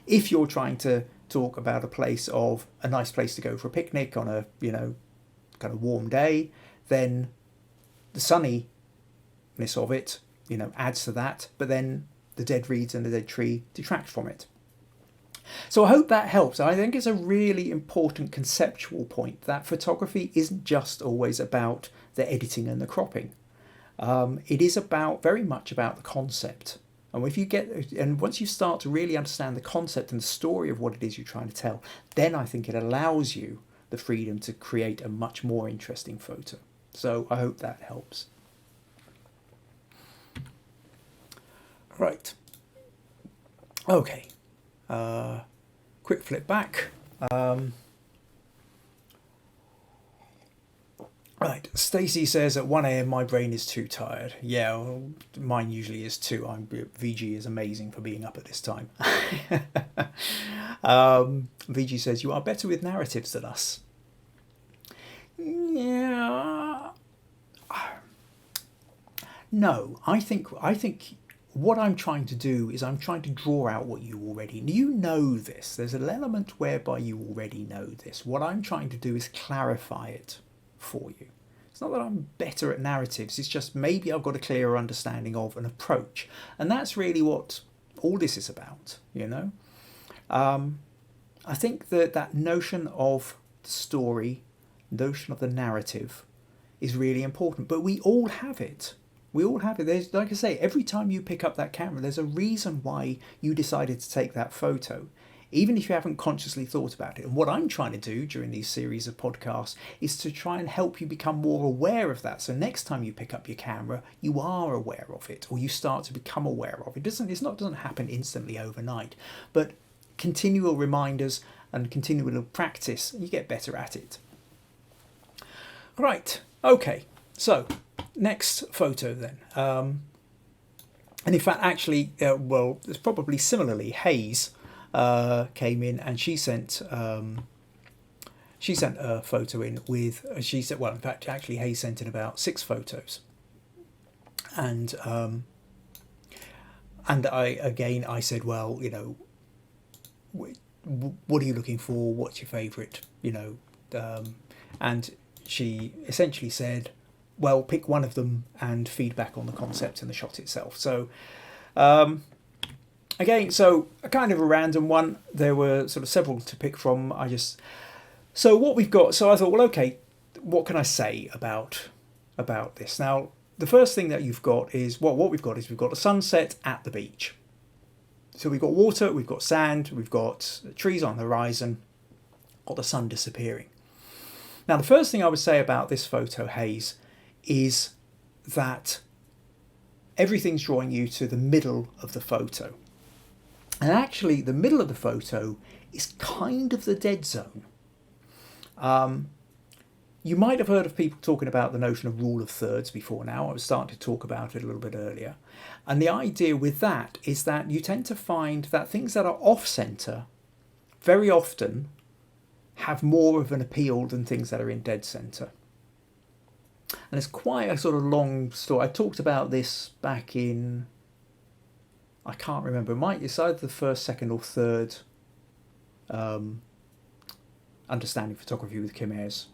If you're trying to talk about a nice place to go for a picnic on a kind of warm day, then the sunniness of it adds to that, but then the dead reeds and the dead tree detract from it. So I hope that helps. I think it's a really important conceptual point that photography isn't just always about the editing and the cropping. It is very much about the concept. And once you start to really understand the concept and the story of what it is you're trying to tell, then I think it allows you the freedom to create a much more interesting photo. So I hope that helps. Right. Okay. Quick flip back. Right, Stacey says at 1 a.m. my brain is too tired. Yeah, well, mine usually is too. VG is amazing for being up at this time. VG says, you are better with narratives than us. Yeah. No, I think what I'm trying to do is I'm trying to draw out what you already know this. There's an element whereby you already know this. What I'm trying to do is clarify it for you. It's not that I'm better at narratives, it's just maybe I've got a clearer understanding of an approach. And that's really what all this is about, you know. I think that notion of the story, notion of the narrative is really important, but we all have it. We all have it. There's, like I say, every time you pick up that camera, there's a reason why you decided to take that photo, even if you haven't consciously thought about it. And what I'm trying to do during these series of podcasts is to try and help you become more aware of that. So next time you pick up your camera, you are aware of it, or you start to become aware of it. It doesn't happen instantly overnight, but continual reminders and continual practice, you get better at it. Right. Okay. So next photo then. And in fact, actually, well, it's probably similarly, Hayes came in and she sent a photo in with, she said, well, in fact, actually Hayes sent in about 6 photos. And I said, well, you know, what are you looking for? What's your favourite? You know, and she essentially said, well, pick one of them and feedback on the concept and the shot itself. So, again, so a kind of a random one. There were sort of several to pick from. So what we've got. So I thought, well, okay, what can I say about this? Now, the first thing that you've got is what we've got is we've got a sunset at the beach. So we've got water, we've got sand, we've got trees on the horizon, got the sun disappearing. Now, the first thing I would say about this photo, Hayes, is that everything's drawing you to the middle of the photo. And actually, the middle of the photo is kind of the dead zone. You might have heard of people talking about the notion of rule of thirds before now. I was starting to talk about it a little bit earlier. And the idea with that is that you tend to find that things that are off-centre very often have more of an appeal than things that are in dead centre. And it's quite a sort of long story. I talked about this back in, I can't remember, it's either the first, second or third Understanding Photography with Kim Ayres.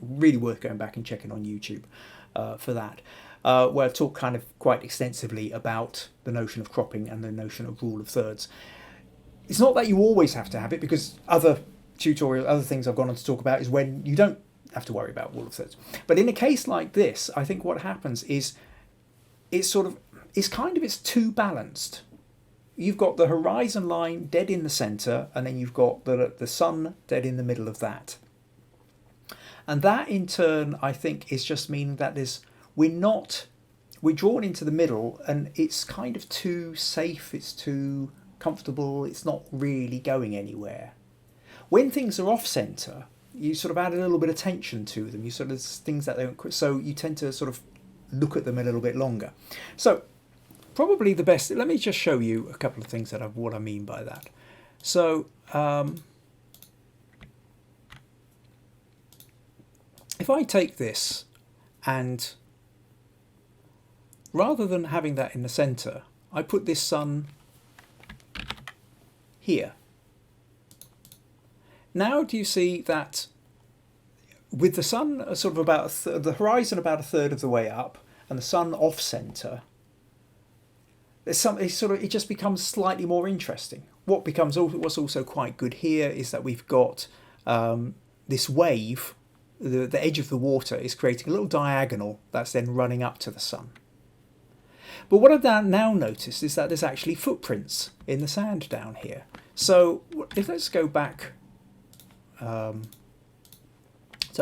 Really worth going back and checking on YouTube for that. Where I've talked kind of quite extensively about the notion of cropping and the notion of rule of thirds. It's not that you always have to have it, because other things I've gone on to talk about is when you don't have to worry about rule of thirds. But in a case like this, I think what happens is it's too balanced. You've got the horizon line dead in the centre, and then you've got the sun dead in the middle of that. And that in turn, I think, is just meaning that we're drawn into the middle, and it's kind of too safe, it's too comfortable, it's not really going anywhere. When things are off centre, you sort of add a little bit of tension to them. You sort of things that don't, so you tend to sort of look at them a little bit longer. So probably the best. Let me just show you a couple of things what I mean by that. So if I take this and rather than having that in the centre, I put this sun here. Now do you see that with the sun sort of about the horizon about a third of the way up and the sun off centre, it just becomes slightly more interesting. What's also quite good here is that we've got this wave, the edge of the water is creating a little diagonal that's then running up to the sun. But what I've now noticed is that there's actually footprints in the sand down here. So let's go back to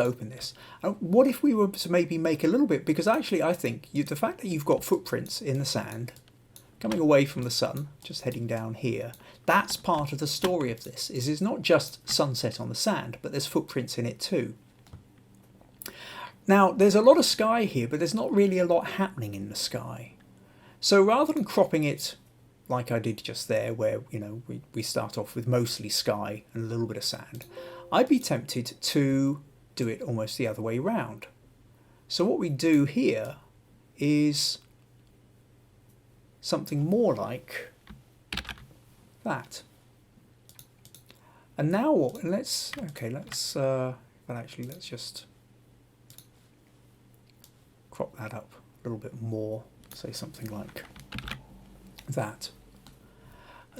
open this. What if we were to maybe make a little bit, because actually I think the fact that you've got footprints in the sand coming away from the sun, just heading down here, that's part of the story of this. It's not just sunset on the sand, but there's footprints in it too. Now there's a lot of sky here, but there's not really a lot happening in the sky. So rather than cropping it like I did just there, where we start off with mostly sky and a little bit of sand, I'd be tempted to do it almost the other way round. So what we do here is something more like that. And now what? Let's just crop that up a little bit more. Say something like that.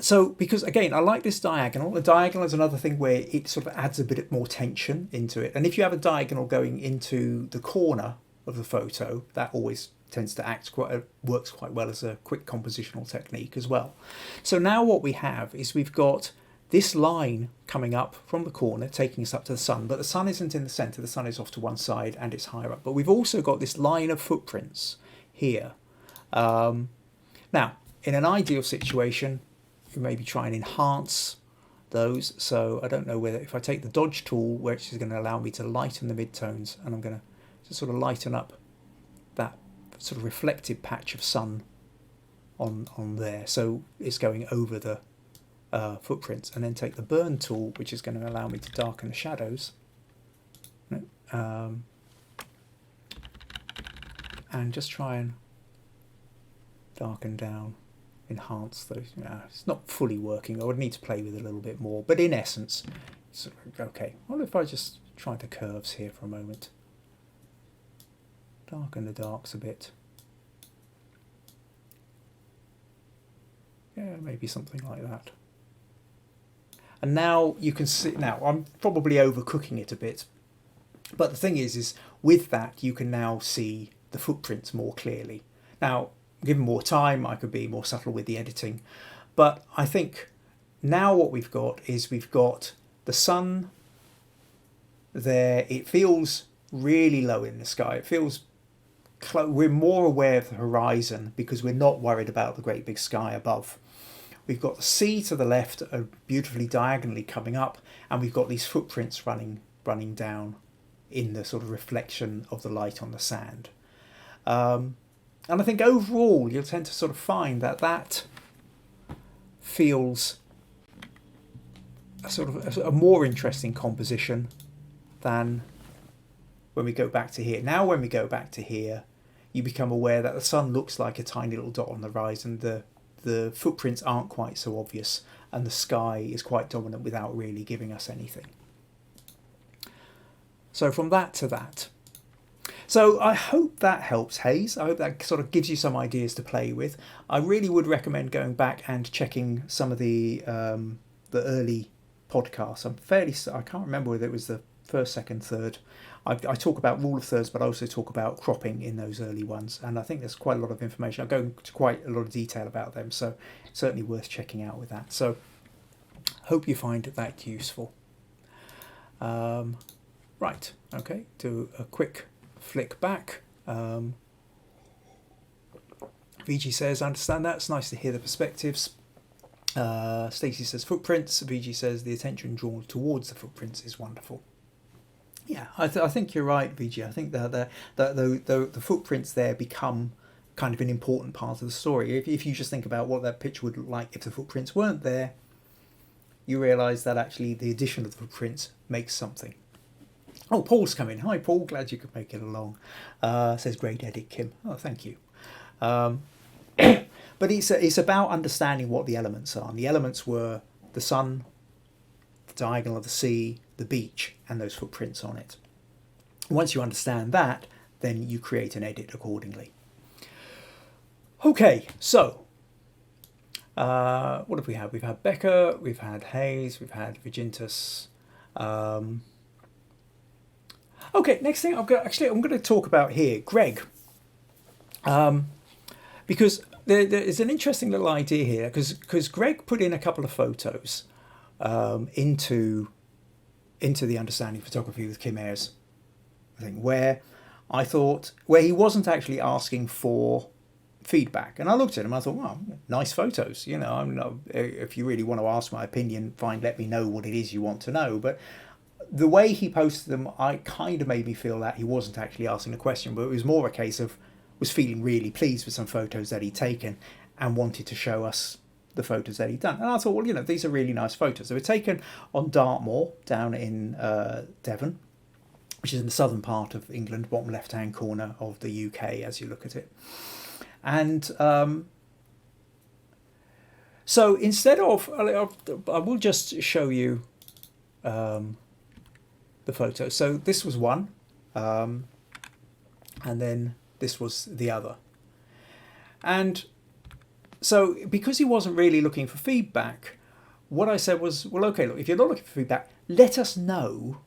So, because again, I like this diagonal. The diagonal is another thing where it sort of adds a bit more tension into it. And if you have a diagonal going into the corner of the photo, that always tends to works quite well as a quick compositional technique as well. So now what we have is we've got this line coming up from the corner, taking us up to the sun, but the sun isn't in the center, the sun is off to one side and it's higher up. But we've also got this line of footprints here. Now, in an ideal situation, you maybe try and enhance those. So I don't know whether, if I take the dodge tool, which is going to allow me to lighten the midtones, and I'm going to sort of lighten up that sort of reflected patch of sun on there. So it's going over the footprints, and then take the burn tool, which is going to allow me to darken the shadows. And just try and darken down, enhance those. It's not fully working. I would need to play with it a little bit more, but in essence, it's okay. What if I just try the curves here for a moment? Darken the darks a bit. Yeah, maybe something like that. And now you can see, now I'm probably overcooking it a bit, but the thing is with that you can now see the footprints more clearly. Now, given more time, I could be more subtle with the editing, but I think now what we've got is we've got the sun there. It feels really low in the sky. It feels we're more aware of the horizon because we're not worried about the great big sky above. We've got the sea to the left, beautifully diagonally coming up, and we've got these footprints running down in the sort of reflection of the light on the sand. And I think overall you'll tend to sort of find that feels a sort of a more interesting composition than when we go back to here. Now when we go back to here, you become aware that the sun looks like a tiny little dot on the horizon. The footprints aren't quite so obvious, and the sky is quite dominant without really giving us anything. So from that to that. So I hope that helps, Hayes. I hope that sort of gives you some ideas to play with. I really would recommend going back and checking some of the early podcasts. I can't remember whether it was the first, second, third. I talk about rule of thirds, but I also talk about cropping in those early ones. And I think there's quite a lot of information. I go into quite a lot of detail about them. So certainly worth checking out with that. So hope you find that useful. Right, okay, do a quick flick back. VG says, I understand that. It's nice to hear the perspectives. Stacey says footprints. VG says the attention drawn towards the footprints is wonderful. Yeah, I think you're right, VG. I think that the footprints there become kind of an important part of the story. If you just think about what that picture would look like if the footprints weren't there, you realise that actually the addition of the footprints makes something. Oh, Paul's come in. Hi, Paul. Glad you could make it along. Says great edit, Kim. Oh, thank you. But it's about understanding what the elements are. And the elements were the sun, the diagonal of the sea, the beach, and those footprints on it. Once you understand that, then you create an edit accordingly. Okay, so what have we had? We've had Becker, we've had Hayes, we've had Vigintus. Okay, next thing I'm going to talk about here, Greg, because there is an interesting little idea here, because Greg put in a couple of photos into the Understanding Photography with Kim Ayres thing, where he wasn't actually asking for feedback, and I looked at him. I thought, well, nice photos. If you really want to ask my opinion, fine. Let me know what it is you want to know. But the way he posted them, I kind of made me feel that he wasn't actually asking a question, but it was more a case of was feeling really pleased with some photos that he'd taken and wanted to show us the photos that he'd done. And I thought, well, these are really nice photos. They were taken on Dartmoor down in Devon. which is in the southern part of England, bottom left-hand corner of the UK as you look at it. And so instead of, I will just show you the photo. So this was one, and then this was the other. And so because he wasn't really looking for feedback, what I said was, well, okay, look, if you're not looking for feedback, let us know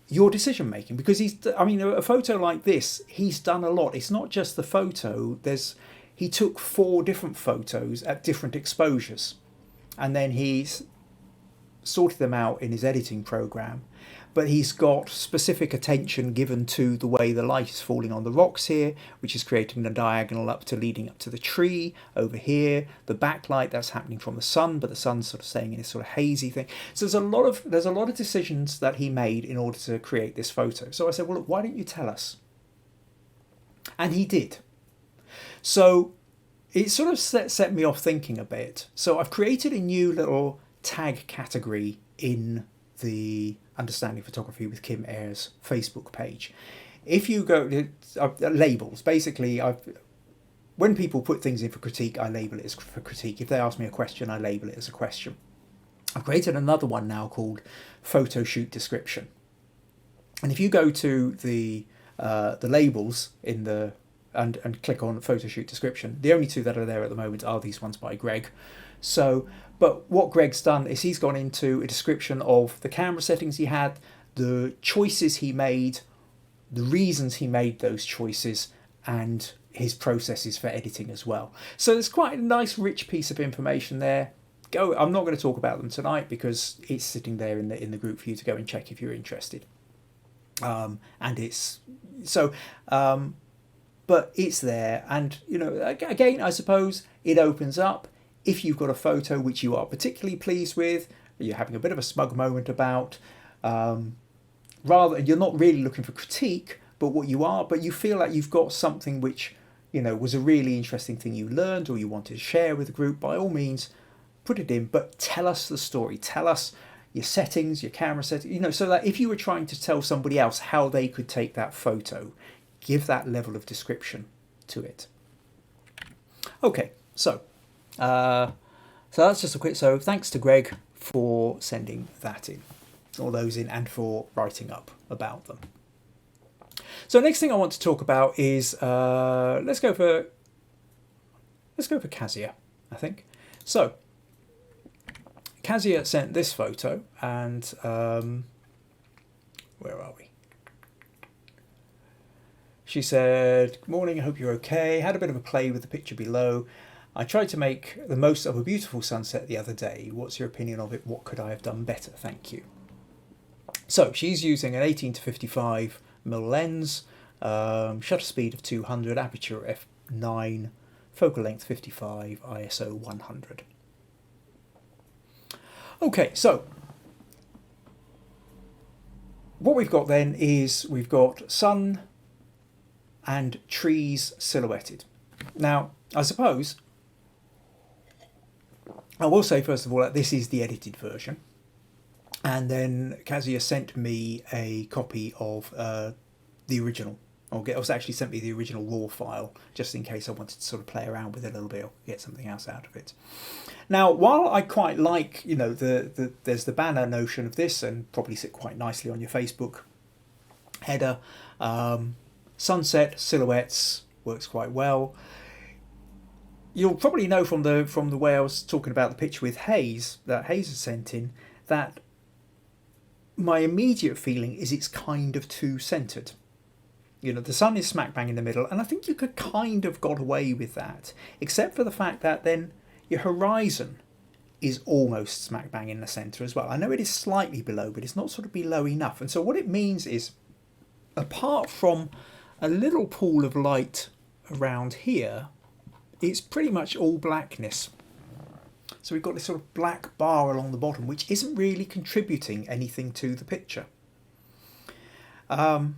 your decision making, because I mean, a photo like this, he's done a lot. It's not just the photo. He took 4 different photos at different exposures, and then he's sorted them out in his editing program. But he's got specific attention given to the way the light is falling on the rocks here, which is creating a diagonal leading up to the tree over here. The backlight, that's happening from the sun, but the sun's sort of staying in this sort of hazy thing. So there's a lot of decisions that he made in order to create this photo. So I said, well, look, why don't you tell us? And he did. So it sort of set me off thinking a bit. So I've created a new little tag category in the Understanding Photography with Kim Ayres Facebook page. If you go to labels, basically, when people put things in for critique, I label it as for critique. If they ask me a question, I label it as a question. I've created another one now called Photo Shoot Description. And if you go to the labels in the and click on Photo Shoot Description, the only 2 that are there at the moment are these ones by Greg. So, but what Greg's done is he's gone into a description of the camera settings he had, the choices he made, the reasons he made those choices, and his processes for editing as well. So there's quite a nice rich piece of information there. I'm not going to talk about them tonight because it's sitting there in the group for you to go and check if you're interested. And it's so, but it's there, and you know, again, I suppose it opens up. If you've got a photo which you are particularly pleased with, you're having a bit of a smug moment about, rather, you're not really looking for critique, but you feel like you've got something which, you know, was a really interesting thing you learned or you wanted to share with the group, by all means, put it in, but tell us the story. Tell us your settings, your camera settings, you know, so that if you were trying to tell somebody else how they could take that photo, give that level of description to it. Okay, so that's just a quick. So thanks to Greg for sending that in, all those in, and for writing up about them. So next thing I want to talk about is let's go for Kazia, I think. So Kazia sent this photo, and where are we? She said, "Good morning, I hope you're okay. Had a bit of a play with the picture below. I tried to make the most of a beautiful sunset the other day. What's your opinion of it? What could I have done better? Thank you." So she's using an 18 to 55 mm lens, shutter speed of 200, aperture f9, focal length 55, ISO 100. Okay, so what we've got then is we've got sun and trees silhouetted. Now, I suppose I will say first of all that this is the edited version, and then Kazia sent me a copy of the original, or actually sent me the original raw file just in case I wanted to sort of play around with it a little bit or get something else out of it. Now, while I quite like, you know, there's the banner notion of this, and probably sit quite nicely on your Facebook header. Sunset silhouettes works quite well. You'll probably know from the way I was talking about the picture with Hayes, that Hayes has sent in, that my immediate feeling is it's kind of too centered. You know, the sun is smack bang in the middle, and I think you could kind of got away with that, except for the fact that then your horizon is almost smack bang in the center as well. I know it is slightly below, but it's not sort of below enough. And so what it means is, apart from a little pool of light around here, it's pretty much all blackness. So we've got this sort of black bar along the bottom, which isn't really contributing anything to the picture. And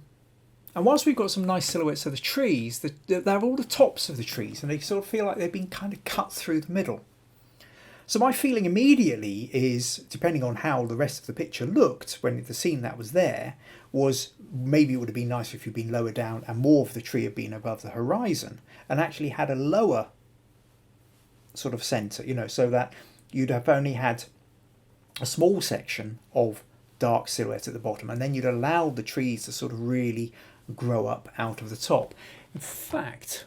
whilst we've got some nice silhouettes of the trees, they're all the tops of the trees, and they sort of feel like they've been kind of cut through the middle. So my feeling immediately is, depending on how the rest of the picture looked when the scene that was there, was maybe it would have been nicer if you'd been lower down and more of the tree had been above the horizon and actually had a lower sort of centre, you know, so that you'd have only had a small section of dark silhouette at the bottom, and then you'd allow the trees to sort of really grow up out of the top. In fact,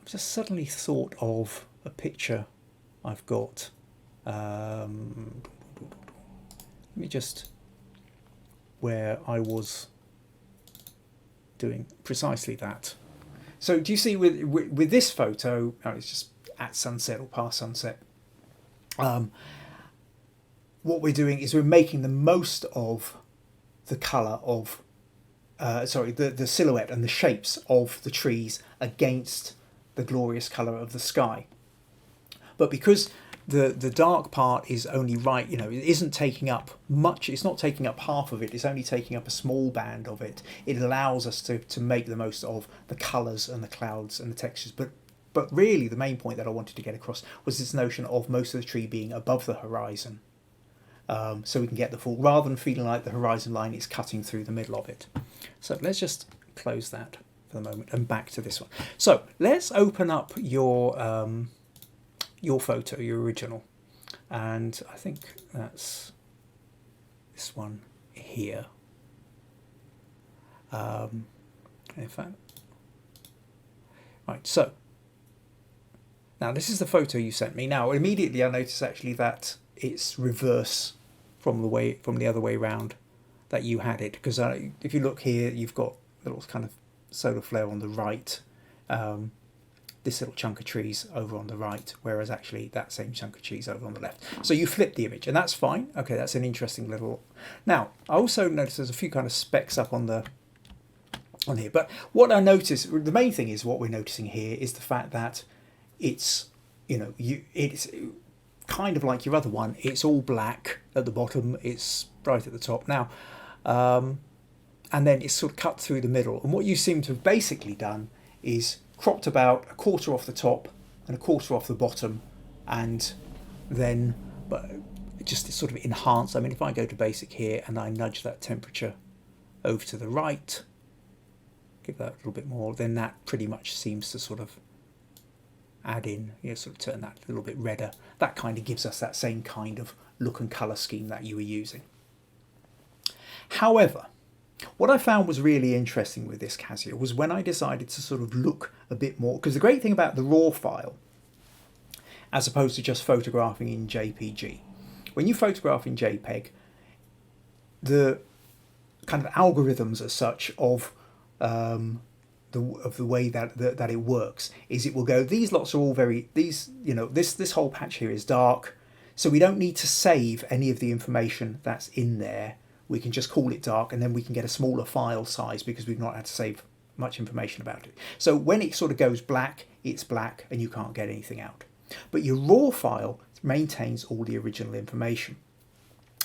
I've just suddenly thought of a picture I've got. Let me just, where I was doing precisely that. So do you see with this photo, it's just at sunset or past sunset, what we're doing is we're making the most of the colour of, the silhouette and the shapes of the trees against the glorious colour of the sky. But because the dark part is only right, you know, it isn't taking up much, it's not taking up half of it, it's only taking up a small band of it. It allows us to make the most of the colours and the clouds and the textures. But really the main point that I wanted to get across was this notion of most of the tree being above the horizon. So we can get the full, rather than feeling like the horizon line is cutting through the middle of it. So let's just close that for the moment and back to this one. So let's open up your photo, your original, and I think that's this one here. In fact, right, so now this is the photo you sent me. Now immediately I notice actually that it's reverse from the other way round that you had it, because if you look here, you've got a little kind of solar flare on the right, this little chunk of trees over on the right, whereas actually that same chunk of trees over on the left. So you flip the image, and that's fine. Okay, that's an interesting little. Now I also noticed there's a few kind of specks up on here, but what I notice, the main thing is what we're noticing here is the fact that it's, you know, it's kind of like your other one, it's all black at the bottom, it's bright at the top now, and then it's sort of cut through the middle, and what you seem to have basically done is cropped about a quarter off the top and a quarter off the bottom, and then but just sort of enhance. I mean, if I go to basic here and I nudge that temperature over to the right, give that a little bit more, then that pretty much seems to sort of add in, you know, sort of turn that a little bit redder. That kind of gives us that same kind of look and colour scheme that you were using. However, what I found was really interesting with this Casio was when I decided to sort of look a bit more, because the great thing about the raw file, as opposed to just photographing in JPG, when you photograph in JPEG, the kind of algorithms as such of the way that it works is it will go, these lots are all very, these, you know, this whole patch here is dark, so we don't need to save any of the information that's in there. We can just call it dark, and then we can get a smaller file size because we've not had to save much information about it. So when it sort of goes black, it's black and you can't get anything out. But your raw file maintains all the original information.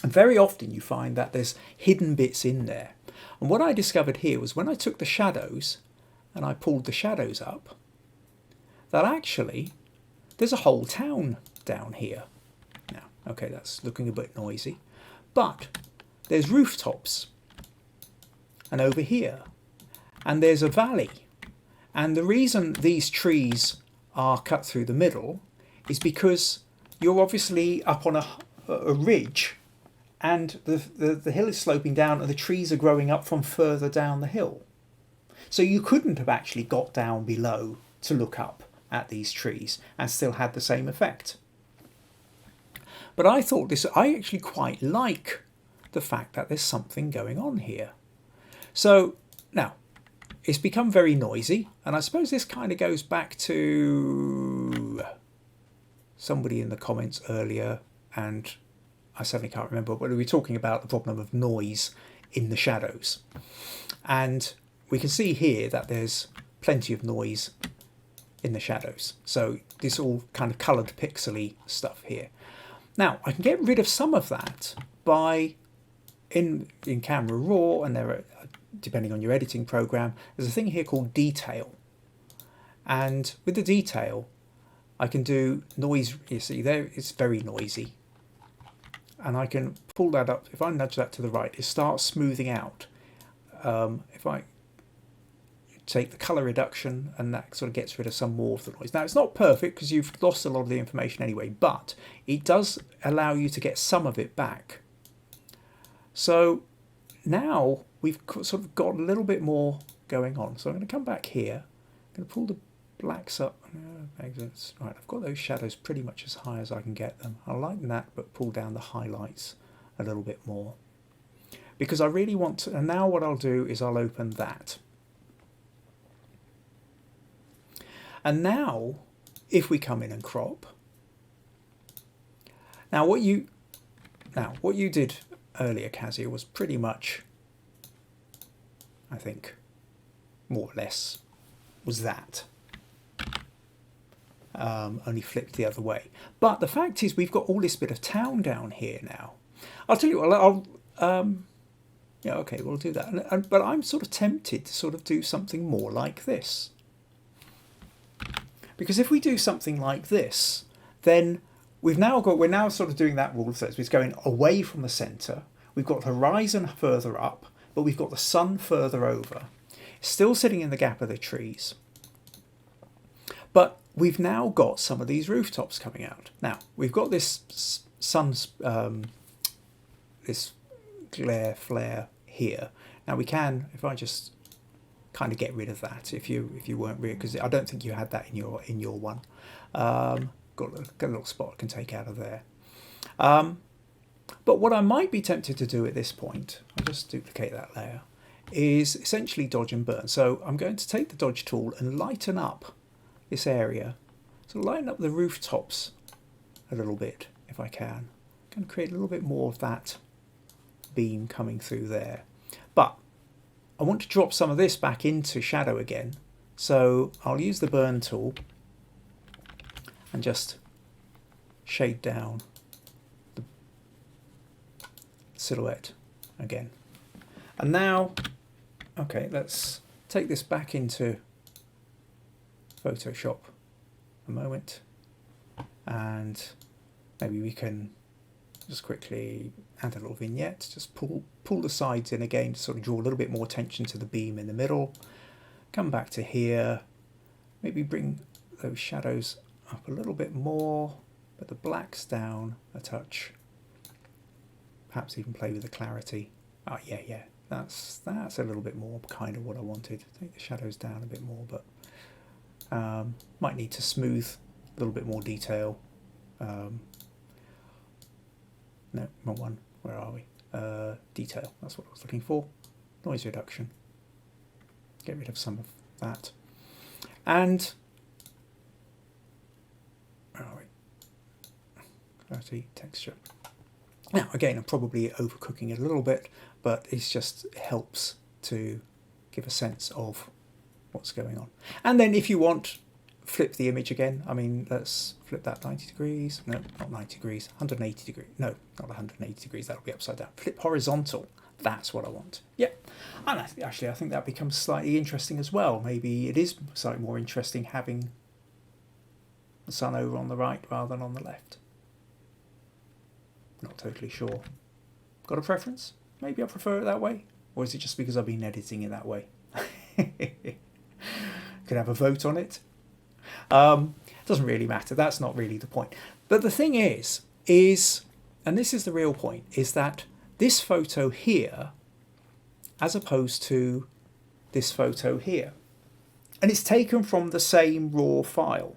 And very often you find that there's hidden bits in there. And what I discovered here was when I took the shadows and I pulled the shadows up, that actually there's a whole town down here. Now, okay, that's looking a bit noisy, but there's rooftops, and over here, and there's a valley. And the reason these trees are cut through the middle is because you're obviously up on a ridge, and the hill is sloping down and the trees are growing up from further down the hill. So you couldn't have actually got down below to look up at these trees and still had the same effect. But I thought I actually quite like the fact that there's something going on here. So now it's become very noisy, and I suppose this kind of goes back to somebody in the comments earlier, and I suddenly can't remember, but we were talking about the problem of noise in the shadows. And we can see here that there's plenty of noise in the shadows. So this all kind of coloured pixely stuff here. Now I can get rid of some of that by in Camera Raw, and there are, depending on your editing program, there's a thing here called detail. And with the detail, I can do noise. You see there, it's very noisy. And I can pull that up. If I nudge that to the right, it starts smoothing out. If I take the color reduction, and that sort of gets rid of some more of the noise. Now it's not perfect because you've lost a lot of the information anyway, but it does allow you to get some of it back. So now we've sort of got a little bit more going on. So I'm going to come back here. I'm going to pull the blacks up. Right, I've got those shadows pretty much as high as I can get them. I lighten that, but pull down the highlights a little bit more. Because I really want to, and now what I'll do is I'll open that. And now, if we come in and crop, now what you did earlier, Kazia, was pretty much, I think, more or less, was that. Only flipped the other way. But the fact is, we've got all this bit of town down here now. I'll tell you what, yeah, okay, we'll do that. But I'm sort of tempted to sort of do something more like this. Because if we do something like this, then we're now sort of doing that rule of thirds. It's going away from the centre. We've got the horizon further up, but we've got the sun further over. Still sitting in the gap of the trees. But we've now got some of these rooftops coming out. Now, we've got this this glare flare here. Now we can, if I just kind of get rid of that, if you weren't really, because I don't think you had that in your one. Got a little spot I can take out of there. But what I might be tempted to do at this point, I'll just duplicate that layer, is essentially dodge and burn. So I'm going to take the dodge tool and lighten up this area. So lighten up the rooftops a little bit if I can. I'm going to create a little bit more of that beam coming through there. But I want to drop some of this back into shadow again. So I'll use the burn tool and just shade down the silhouette again. And now, okay, let's take this back into Photoshop a moment, and maybe we can just quickly add a little vignette, just pull the sides in again to sort of draw a little bit more attention to the beam in the middle. Come back to here, maybe bring those shadows up a little bit more, put the blacks down a touch, perhaps even play with the clarity. Oh yeah, that's a little bit more kind of what I wanted. Take the shadows down a bit more, but might need to smooth a little bit more detail. No, wrong one. Where are we? Detail. That's what I was looking for. Noise reduction. Get rid of some of that. And where are we? Clarity, texture. Now, again, I'm probably overcooking it a little bit, but it just helps to give a sense of what's going on. And then if you want, flip the image again. I mean, let's flip that 90 degrees. No, not 90 degrees, 180 degrees. No, not 180 degrees, that'll be upside down. Flip horizontal, that's what I want. Yeah, and actually I think that becomes slightly interesting as well. Maybe it is slightly more interesting having the sun over on the right rather than on the left. Not totally sure. Got a preference? Maybe I prefer it that way. Or is it just because I've been editing it that way? Could have a vote on it. Doesn't really matter. That's not really the point. But the thing is, and this is the real point, is that this photo here, as opposed to this photo here, and it's taken from the same raw file.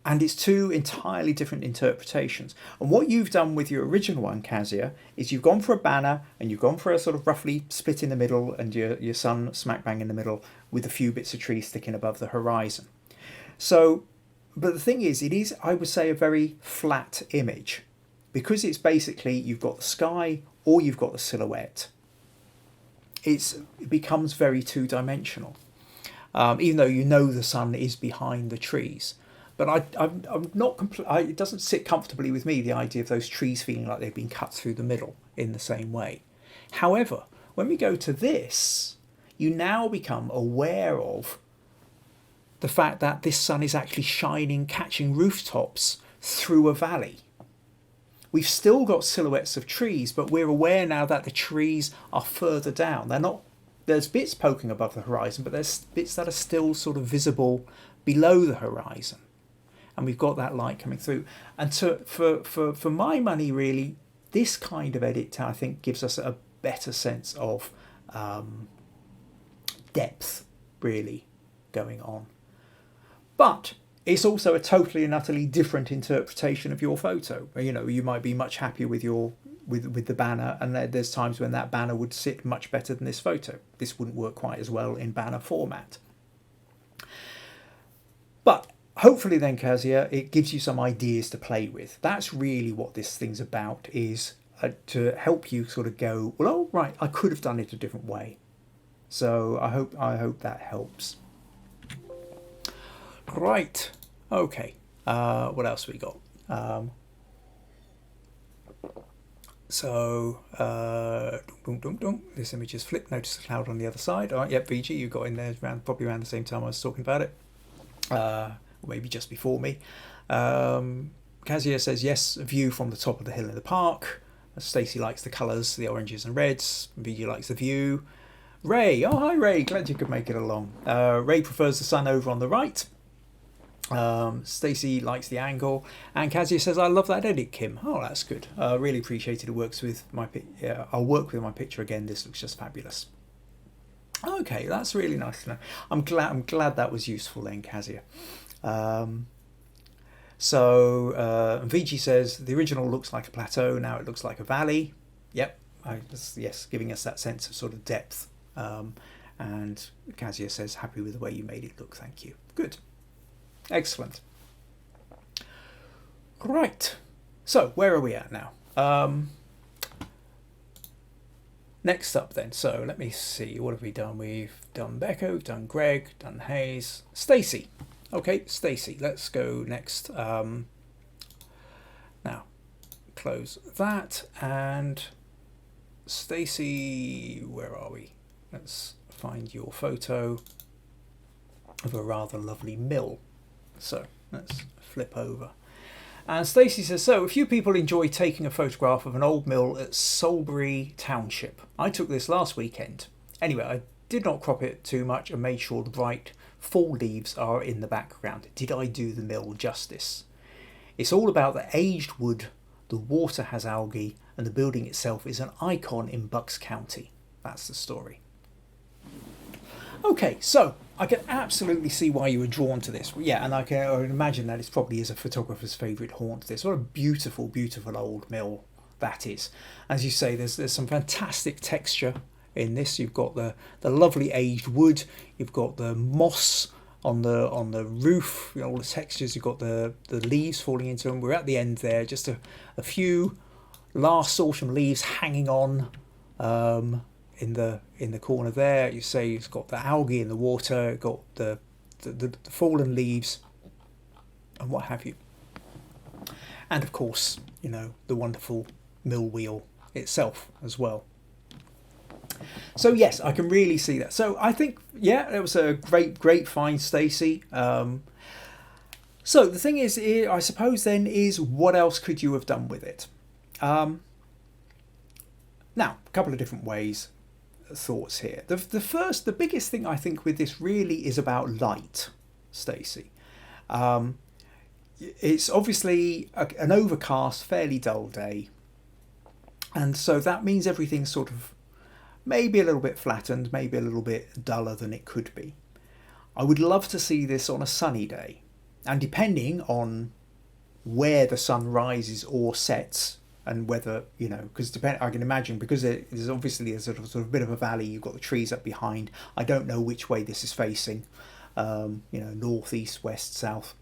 And it's two entirely different interpretations. And what you've done with your original one, Kazia, is you've gone for a banner and you've gone for a sort of roughly split in the middle and your sun smack bang in the middle with a few bits of trees sticking above the horizon. So, but the thing is, it is, I would say, a very flat image because it's basically you've got the sky or you've got the silhouette. It becomes very two-dimensional, even though you know the sun is behind the trees. But I'm not it doesn't sit comfortably with me, the idea of those trees feeling like they've been cut through the middle in the same way. However, when we go to this, you now become aware of the fact that this sun is actually shining, catching rooftops through a valley. We've still got silhouettes of trees, but we're aware now that the trees are further down. They're not, there's bits poking above the horizon, but there's bits that are still sort of visible below the horizon. And we've got that light coming through. And for my money, really, this kind of edit, I think, gives us a better sense of depth, really, going on. But it's also a totally and utterly different interpretation of your photo. You know, you might be much happier with your with the banner, and there's times when that banner would sit much better than this photo. This wouldn't work quite as well in banner format. But hopefully then, Kazia, it gives you some ideas to play with. That's really what this thing's about, is to help you sort of go, well, oh, right, I could have done it a different way. So I hope that helps. Right, okay, what else we got? This image is flipped. Notice the cloud on the other side. All right, yep, VG, you got in there probably around the same time I was talking about it, or maybe just before me. Kazia says yes, a view from the top of the hill in the park. Stacey likes the colours, the oranges and reds. VG likes the view. Ray, oh hi Ray, glad you could make it along. Ray prefers the sun over on the right. Stacey likes the angle, and Kazia says, I love that edit, Kim. Oh, that's good. Really appreciate it. It works with my I'll work with my picture again. This looks just fabulous. Okay, that's really nice to know. I'm glad that was useful then, Kazia. VG says the original looks like a plateau, now it looks like a valley. Yep, yes, giving us that sense of sort of depth. And Kazia says, happy with the way you made it look, thank you. Good. Excellent. Right, so where are we at now? Next up then, so let me see, what have we done? We've done Becco, we've done Greg, done Hayes, Stacey. Okay, Stacey, let's go next. Now, close that, and Stacey, where are we? Let's find your photo of a rather lovely mill. So let's flip over. And Stacey says, so a few people enjoy taking a photograph of an old mill at Solbury Township. I took this last weekend. Anyway, I did not crop it too much and made sure the bright fall leaves are in the background. Did I do the mill justice? It's all about the aged wood, the water has algae, and the building itself is an icon in Bucks County. That's the story. Okay, so I can absolutely see why you were drawn to this. Yeah, and I can imagine that it probably is a photographer's favourite haunt, this. What a beautiful, beautiful old mill that is. As you say, there's some fantastic texture in this. You've got the lovely aged wood, you've got the moss on the roof, you know, all the textures, you've got the leaves falling into them. We're at the end there, just a few last autumn leaves hanging on in the corner there. You say you've got the algae in the water, got the fallen leaves and what have you, and of course, you know, the wonderful mill wheel itself as well. So yes, I can really see that. So I think, yeah, it was a great find, Stacey. So the thing is, I suppose then, is what else could you have done with it? Now, a couple of different thoughts here. The biggest thing I think with this really is about light, Stacey. It's obviously an overcast, fairly dull day, and so that means everything's sort of maybe a little bit flattened, maybe a little bit duller than it could be. I would love to see this on a sunny day, and depending on where the sun rises or sets, and whether, you know, because I can imagine, because there's obviously a sort of bit of a valley, you've got the trees up behind. I don't know which way this is facing, you know, north, east, west, south,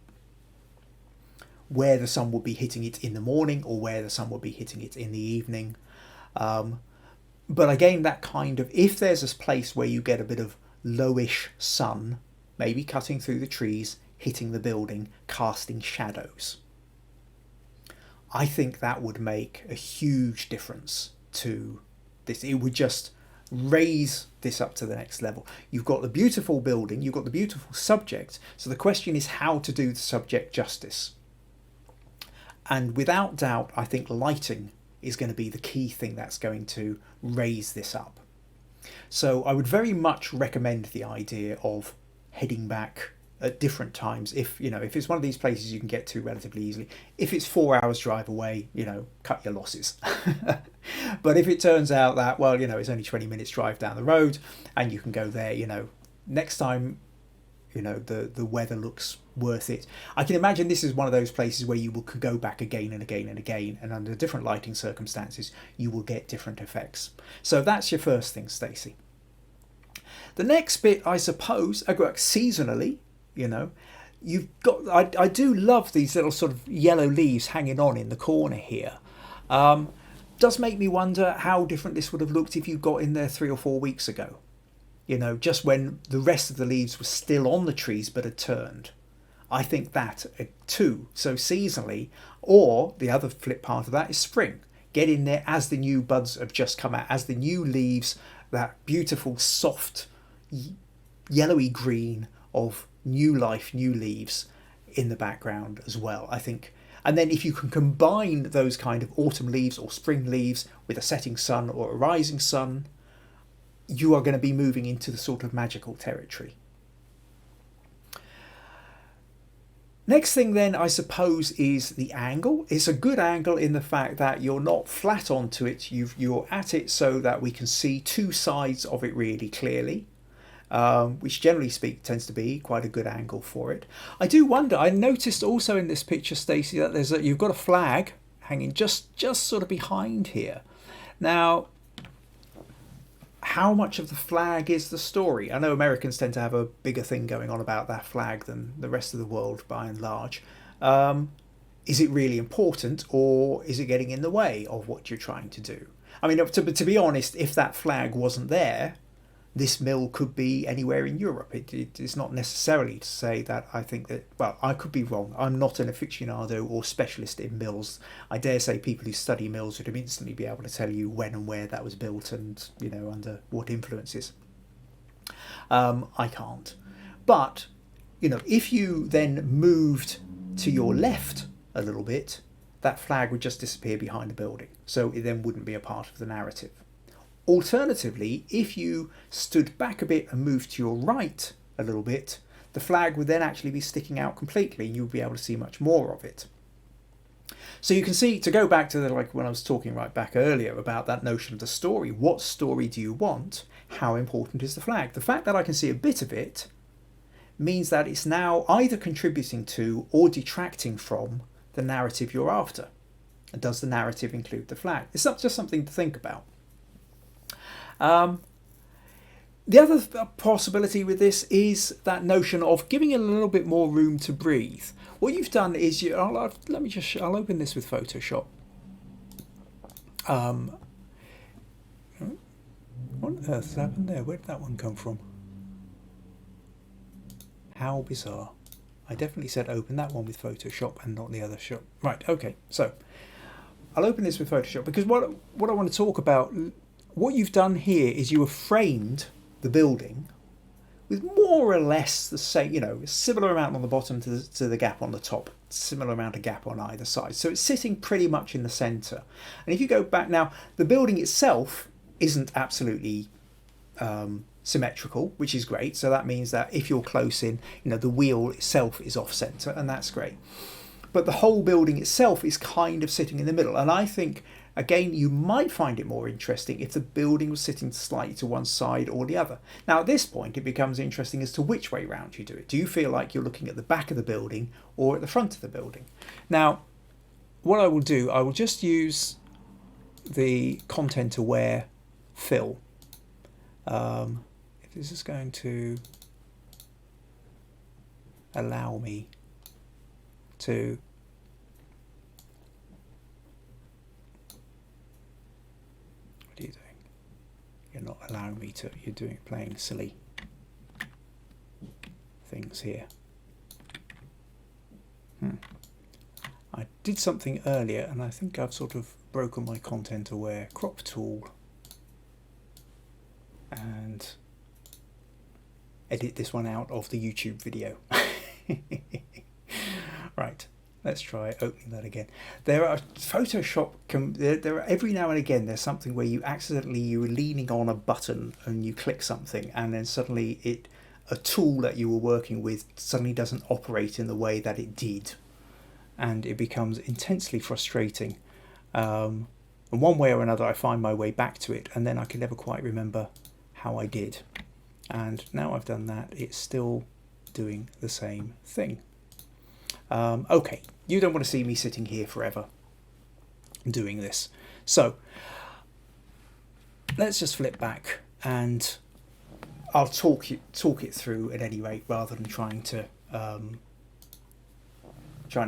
where the sun will be hitting it in the morning or where the sun will be hitting it in the evening. But again, that kind of, if there's a place where you get a bit of lowish sun, maybe cutting through the trees, hitting the building, casting shadows, I think that would make a huge difference to this. It would just raise this up to the next level. You've got the beautiful building, you've got the beautiful subject. So the question is how to do the subject justice. And without doubt, I think lighting is going to be the key thing that's going to raise this up. So I would very much recommend the idea of heading back at different times. If it's one of these places you can get to relatively easily. If it's 4 hours drive away, cut your losses. But if it turns out that, well, it's only 20 minutes drive down the road and you can go there, next time, the weather looks worth it. I can imagine this is one of those places where you could go back again and again and again, and under different lighting circumstances, you will get different effects. So that's your first thing, Stacey. The next bit, I suppose, I work seasonally. You've got. I do love these little sort of yellow leaves hanging on in the corner here. Does make me wonder how different this would have looked if you got in there 3 or 4 weeks ago. Just when the rest of the leaves were still on the trees but had turned. I think that too. So seasonally, or the other flip part of that is spring. Get in there as the new buds have just come out, as the new leaves, that beautiful soft yellowy green of new life, new leaves in the background as well, I think. And then if you can combine those kind of autumn leaves or spring leaves with a setting sun or a rising sun, you are going to be moving into the sort of magical territory. Next thing then, I suppose, is the angle. It's a good angle in the fact that you're not flat onto it, you're at it so that we can see two sides of it really clearly. Which generally tends to be quite a good angle for it. I do wonder, I noticed also in this picture, Stacey, that you've got a flag hanging just sort of behind here. Now, how much of the flag is the story? I know Americans tend to have a bigger thing going on about that flag than the rest of the world by and large. Is it really important, or is it getting in the way of what you're trying to do? I mean, to be honest, if that flag wasn't there, this mill could be anywhere in Europe. It is not necessarily to say that I think that, well, I could be wrong. I'm not an aficionado or specialist in mills. I dare say people who study mills would instantly be able to tell you when and where that was built and, under what influences. I can't. But, if you then moved to your left a little bit, that flag would just disappear behind the building. So it then wouldn't be a part of the narrative. Alternatively, if you stood back a bit and moved to your right a little bit, the flag would then actually be sticking out completely and you would be able to see much more of it. So you can see, to go back to like when I was talking right back earlier about that notion of the story, what story do you want? How important is the flag? The fact that I can see a bit of it means that it's now either contributing to or detracting from the narrative you're after. And does the narrative include the flag? It's not just something to think about. The other possibility with this is that notion of giving it a little bit more room to breathe. What you've done is I'll open this with Photoshop. What on earth happened there? Where did that one come from? How bizarre. I definitely said open that one with Photoshop and not the other shot. Right, okay, so I'll open this with Photoshop because what I want to talk about. What you've done here is you have framed the building with more or less the same, a similar amount on the bottom to the gap on the top, similar amount of gap on either side. So it's sitting pretty much in the centre. And if you go back now, the building itself isn't absolutely symmetrical, which is great. So that means that if you're close in, the wheel itself is off centre, and that's great. But the whole building itself is kind of sitting in the middle. And I think, again, you might find it more interesting if the building was sitting slightly to one side or the other. Now, at this point, it becomes interesting as to which way round you do it. Do you feel like you're looking at the back of the building or at the front of the building? Now, what I will do, I will just use the content-aware fill. If this is going to allow me to what are you doing? You're not allowing me to. You're playing silly things here. I did something earlier and I think I've sort of broken my content aware crop tool. and edit this one out of the YouTube video. Right, let's try opening that again. There are Photoshop, there are every now and again there's something where you accidentally, you're leaning on a button and you click something and then suddenly a tool that you were working with suddenly doesn't operate in the way that it did, and it becomes intensely frustrating. And one way or another I find my way back to it, and then I can never quite remember how I did. And now I've done that, it's still doing the same thing. Okay, you don't want to see me sitting here forever doing this. So let's just flip back and I'll talk it through at any rate, rather than trying to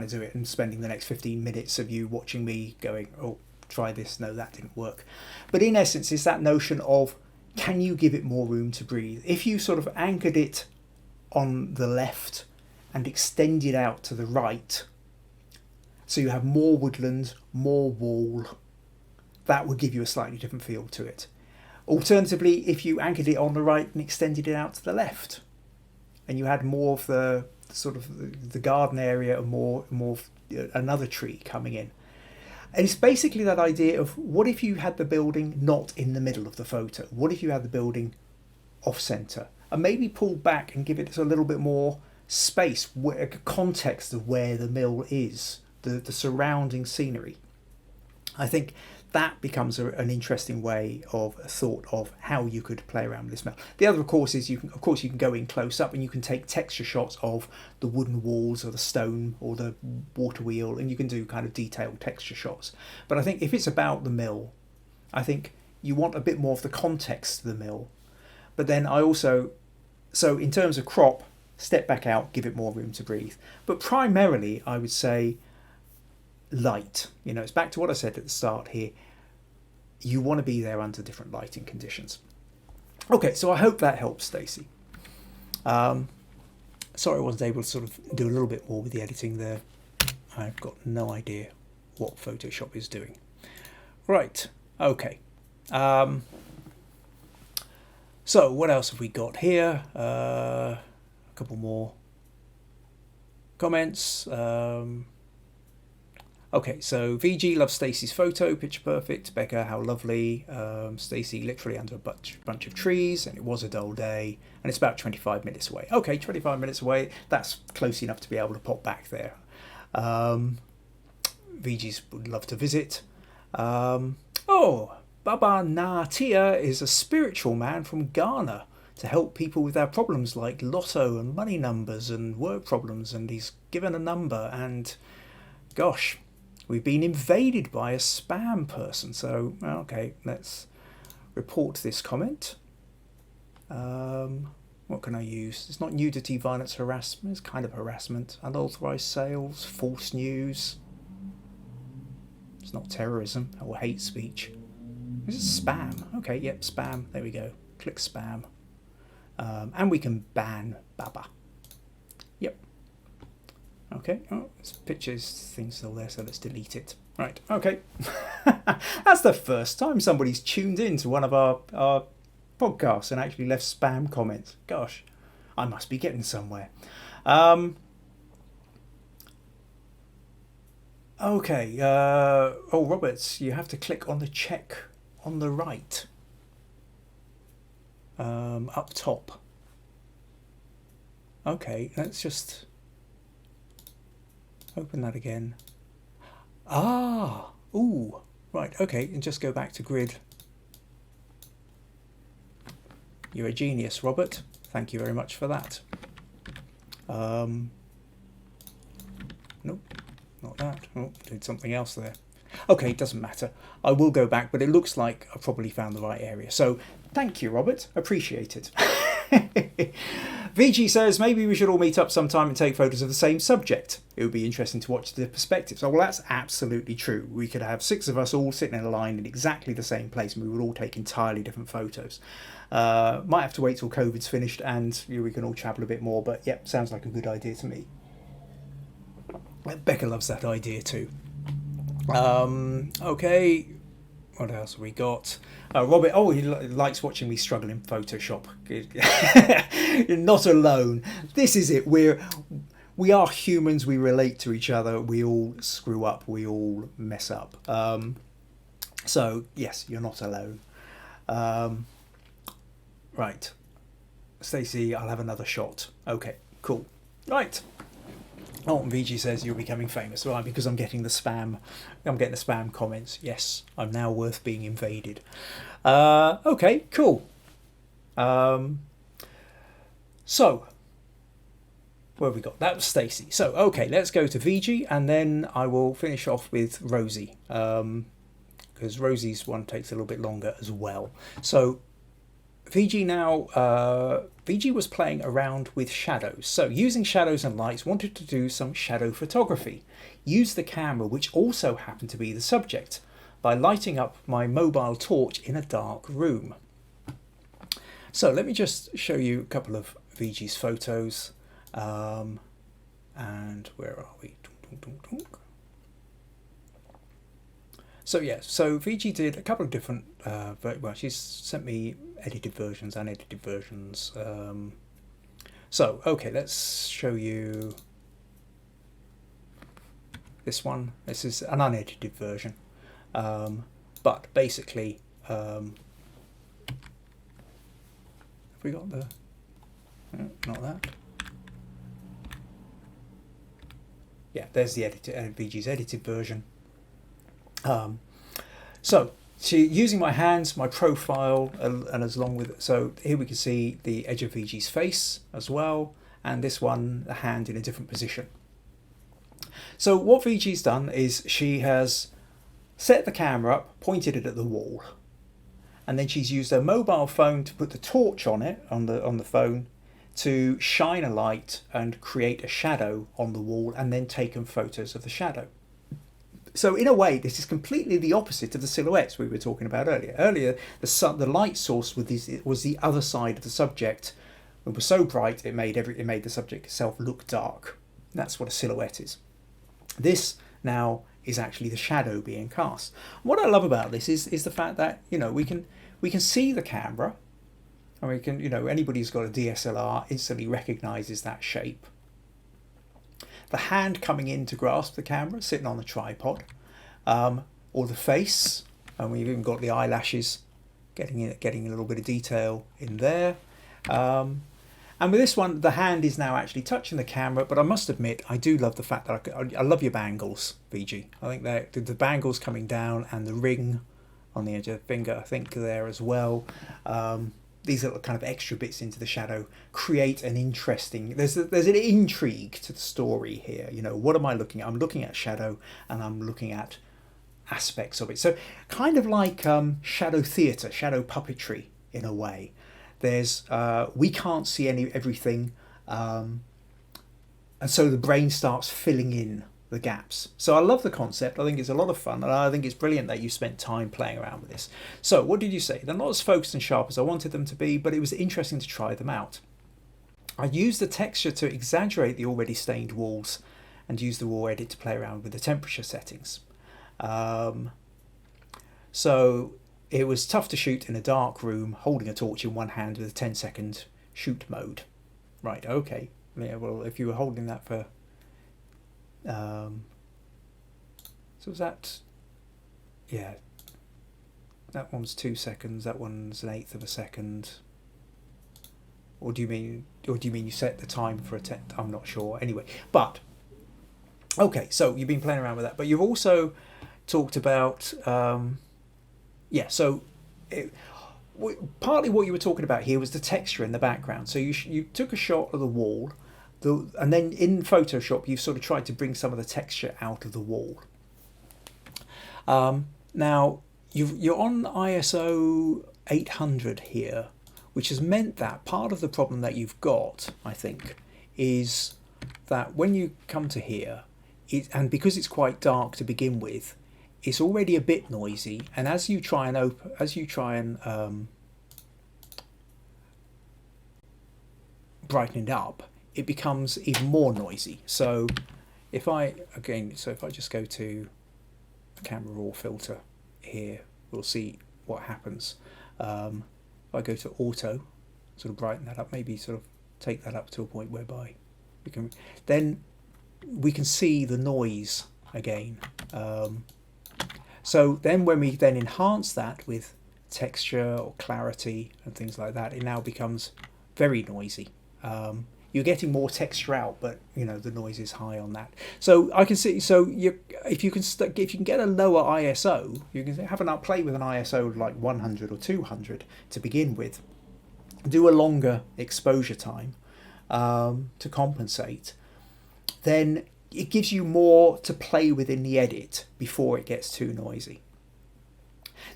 do it and spending the next 15 minutes of you watching me going, oh, try this, no, that didn't work. But in essence, it's that notion of, can you give it more room to breathe? If you sort of anchored it on the left and extended out to the right, so you have more woodland, more wall, that would give you a slightly different feel to it. Alternatively, if you anchored it on the right and extended it out to the left, and you had more of the sort of the garden area and more another tree coming in. And it's basically that idea of, what if you had the building not in the middle of the photo? What if you had the building off centre and maybe pull back and give it a little bit more space, a context of where the mill is, the surrounding scenery? I think that becomes an interesting way of a thought of how you could play around with this mill. The other, of course, is you can go in close up and you can take texture shots of the wooden walls or the stone or the water wheel, and you can do kind of detailed texture shots. But I think if it's about the mill, I think you want a bit more of the context to the mill. But then so in terms of crop, step back out, give it more room to breathe. But primarily, I would say light. It's back to what I said at the start here. You want to be there under different lighting conditions. Okay, so I hope that helps, Stacey. Sorry I wasn't able to sort of do a little bit more with the editing there. I've got no idea what Photoshop is doing. Right, okay. So what else have we got here? A couple more comments. Okay, so VG loves Stacey's photo, picture perfect. Becca, how lovely. Stacey, literally under a bunch of trees, and it was a dull day, and it's about 25 minutes away. Okay, 25 minutes away, that's close enough to be able to pop back there. VGs would love to visit. Oh, Baba Natia is a spiritual man from Ghana to help people with their problems like lotto and money numbers and work problems, and he's given a number, and gosh, we've been invaded by a spam person. So, okay, let's report this comment. What can I use? It's not nudity, violence, harassment. It's kind of harassment. Unauthorized sales, false news. It's not terrorism or hate speech. This is spam. Okay, yep, spam. There we go. Click spam. And we can ban Baba. Yep. Okay, oh, this picture's thing's still there, so let's delete it. Right, okay. That's the first time somebody's tuned in to one of our podcasts and actually left spam comments. Gosh, I must be getting somewhere. Okay, oh, Roberts, you have to click on the check on the right. Up top. Okay, let's just open that again. Ah, ooh, right, okay, and just go back to grid. You're a genius, Robert. Thank you very much for that. Nope, not that. Oh, did something else there. Okay, it doesn't matter. I will go back, but it looks like I probably found the right area. So thank you, Robert. Appreciate it. VG says, maybe we should all meet up sometime and take photos of the same subject. It would be interesting to watch the perspectives. Oh, well, that's absolutely true. We could have 6 of us all sitting in a line in exactly the same place, and we would all take entirely different photos. Might have to wait till COVID's finished and we can all travel a bit more, but yep, sounds like a good idea to me. Becca loves that idea too. Okay, What else have we got? Robert, oh, he likes watching me struggle in Photoshop. You're not alone. This is it. We are humans. We relate to each other. We all screw up. We all mess up. So yes, you're not alone. Right, Stacey, I'll have another shot. Okay, cool. Right. Oh, and VG says you're becoming famous, right? Because I'm getting the spam. I'm getting the spam comments. Yes, I'm now worth being invaded. Okay, cool. So, where have we got? That was Stacey. So, okay, let's go to VG, and then I will finish off with Rosie, because Rosie's one takes a little bit longer as well. So, VG now, VG was playing around with shadows. So using shadows and lights, wanted to do some shadow photography. Use the camera, which also happened to be the subject, by lighting up my mobile torch in a dark room. So let me just show you a couple of VG's photos. And where are we? So yeah, so VG did a couple of different, well, she's sent me edited versions, unedited versions. So, okay, let's show you this one. This is an unedited version. But basically, have we got the, no, not that. Yeah, there's the edited, VG's edited version. So using my hands, my profile, and as long with, so here we can see the edge of VG's face as well, and this one, the hand in a different position. So what VG's done is she has set the camera up, pointed it at the wall, and then she's used her mobile phone to put the torch on it, on the phone, to shine a light and create a shadow on the wall, and then taken photos of the shadow. So in a way, this is completely the opposite of the silhouettes we were talking about earlier. Earlier, the light source was the other side of the subject. It was so bright it made the subject itself look dark. That's what a silhouette is. This now is actually the shadow being cast. What I love about this is the fact that, you know, we can see the camera, and we can, you know, anybody who's got a DSLR instantly recognises that shape. The hand coming in to grasp the camera, sitting on the tripod, or the face, and we've even got the eyelashes getting a little bit of detail in there. And with this one, the hand is now actually touching the camera, but I must admit, I do love the fact that I love your bangles, VG. I think that the bangles coming down and the ring on the edge of the finger, I think there as well. These little kind of extra bits into the shadow create an interesting, there's an intrigue to the story here. You know, what am I looking at? I'm looking at shadow, and I'm looking at aspects of it. So kind of like shadow theatre, shadow puppetry in a way. There's, we can't see everything, and so the brain starts filling in the gaps. So I love the concept. I think it's a lot of fun, and I think it's brilliant that you spent time playing around with this. So what did you say? They're not as focused and sharp as I wanted them to be, but it was interesting to try them out. I used the texture to exaggerate the already stained walls, and used the raw edit to play around with the temperature settings. So it was tough to shoot in a dark room holding a torch in one hand with a 10-second shoot mode. Right, okay. Yeah, well, if you were holding that for so was that, yeah, that one's 2 seconds, that one's 1/8 of a second, or do you mean you set the time for a 10? I'm not sure. Anyway, but okay, so you've been playing around with that, but you've also talked about yeah, so partly what you were talking about here was the texture in the background. So you took a shot of the wall, and then in Photoshop you've sort of tried to bring some of the texture out of the wall. Now you're on ISO 800 here, which has meant that part of the problem that you've got, I think, is that when you come to here, and because it's quite dark to begin with, it's already a bit noisy, and as you try and brighten it up, it becomes even more noisy. So if I just go to the camera raw filter here, we'll see what happens. If I go to auto, sort of brighten that up, maybe sort of take that up to a point whereby we can see the noise again. So then when we then enhance that with texture or clarity and things like that, it now becomes very noisy. You're getting more texture out, but the noise is high on that. So I can see. So if you can get a lower ISO, you can have play with an ISO of like 100 or 200 to begin with. Do a longer exposure time to compensate. Then it gives you more to play with in the edit before it gets too noisy.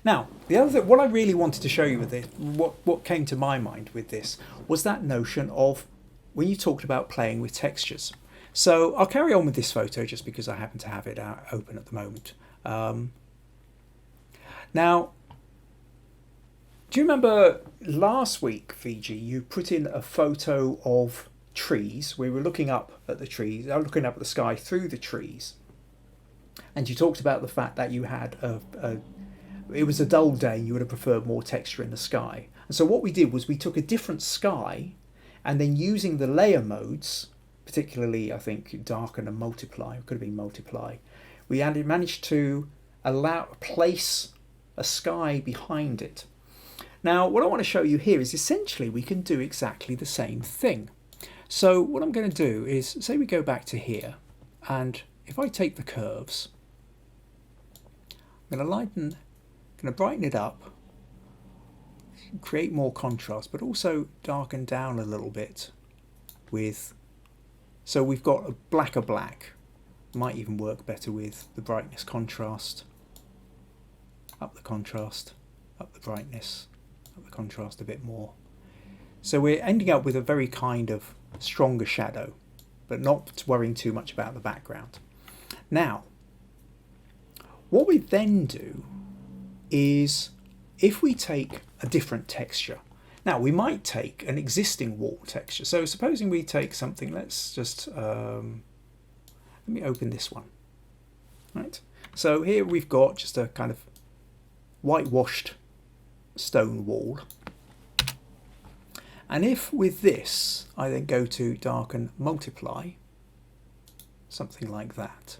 Now, the other thing, what I really wanted to show you with this, what came to my mind with this, was that notion of when you talked about playing with textures. So I'll carry on with this photo just because I happen to have it open at the moment. Now, do you remember last week, Fiji, you put in a photo of trees? We were looking up at the trees, looking up at the sky through the trees. And you talked about the fact that you had it was a dull day, you would have preferred more texture in the sky. And so what we did was we took a different sky, and then using the layer modes, particularly I think darken and multiply, it could have been multiply, we managed to place a sky behind it. Now what I want to show you here is essentially we can do exactly the same thing. So what I'm going to do is, say we go back to here, and if I take the curves, I'm going to brighten it up, create more contrast, but also darken down a little bit so we've got a blacker black. Might even work better with the brightness contrast, up the contrast, up the brightness, up the contrast a bit more. So we're ending up with a very kind of stronger shadow, but not worrying too much about the background. Now, what we then do is, if we take a different texture, now we might take an existing wall texture. So supposing we take something, let's just, let me open this one. Right. So here we've got just a kind of whitewashed stone wall. And if with this, I then go to darken, multiply, something like that,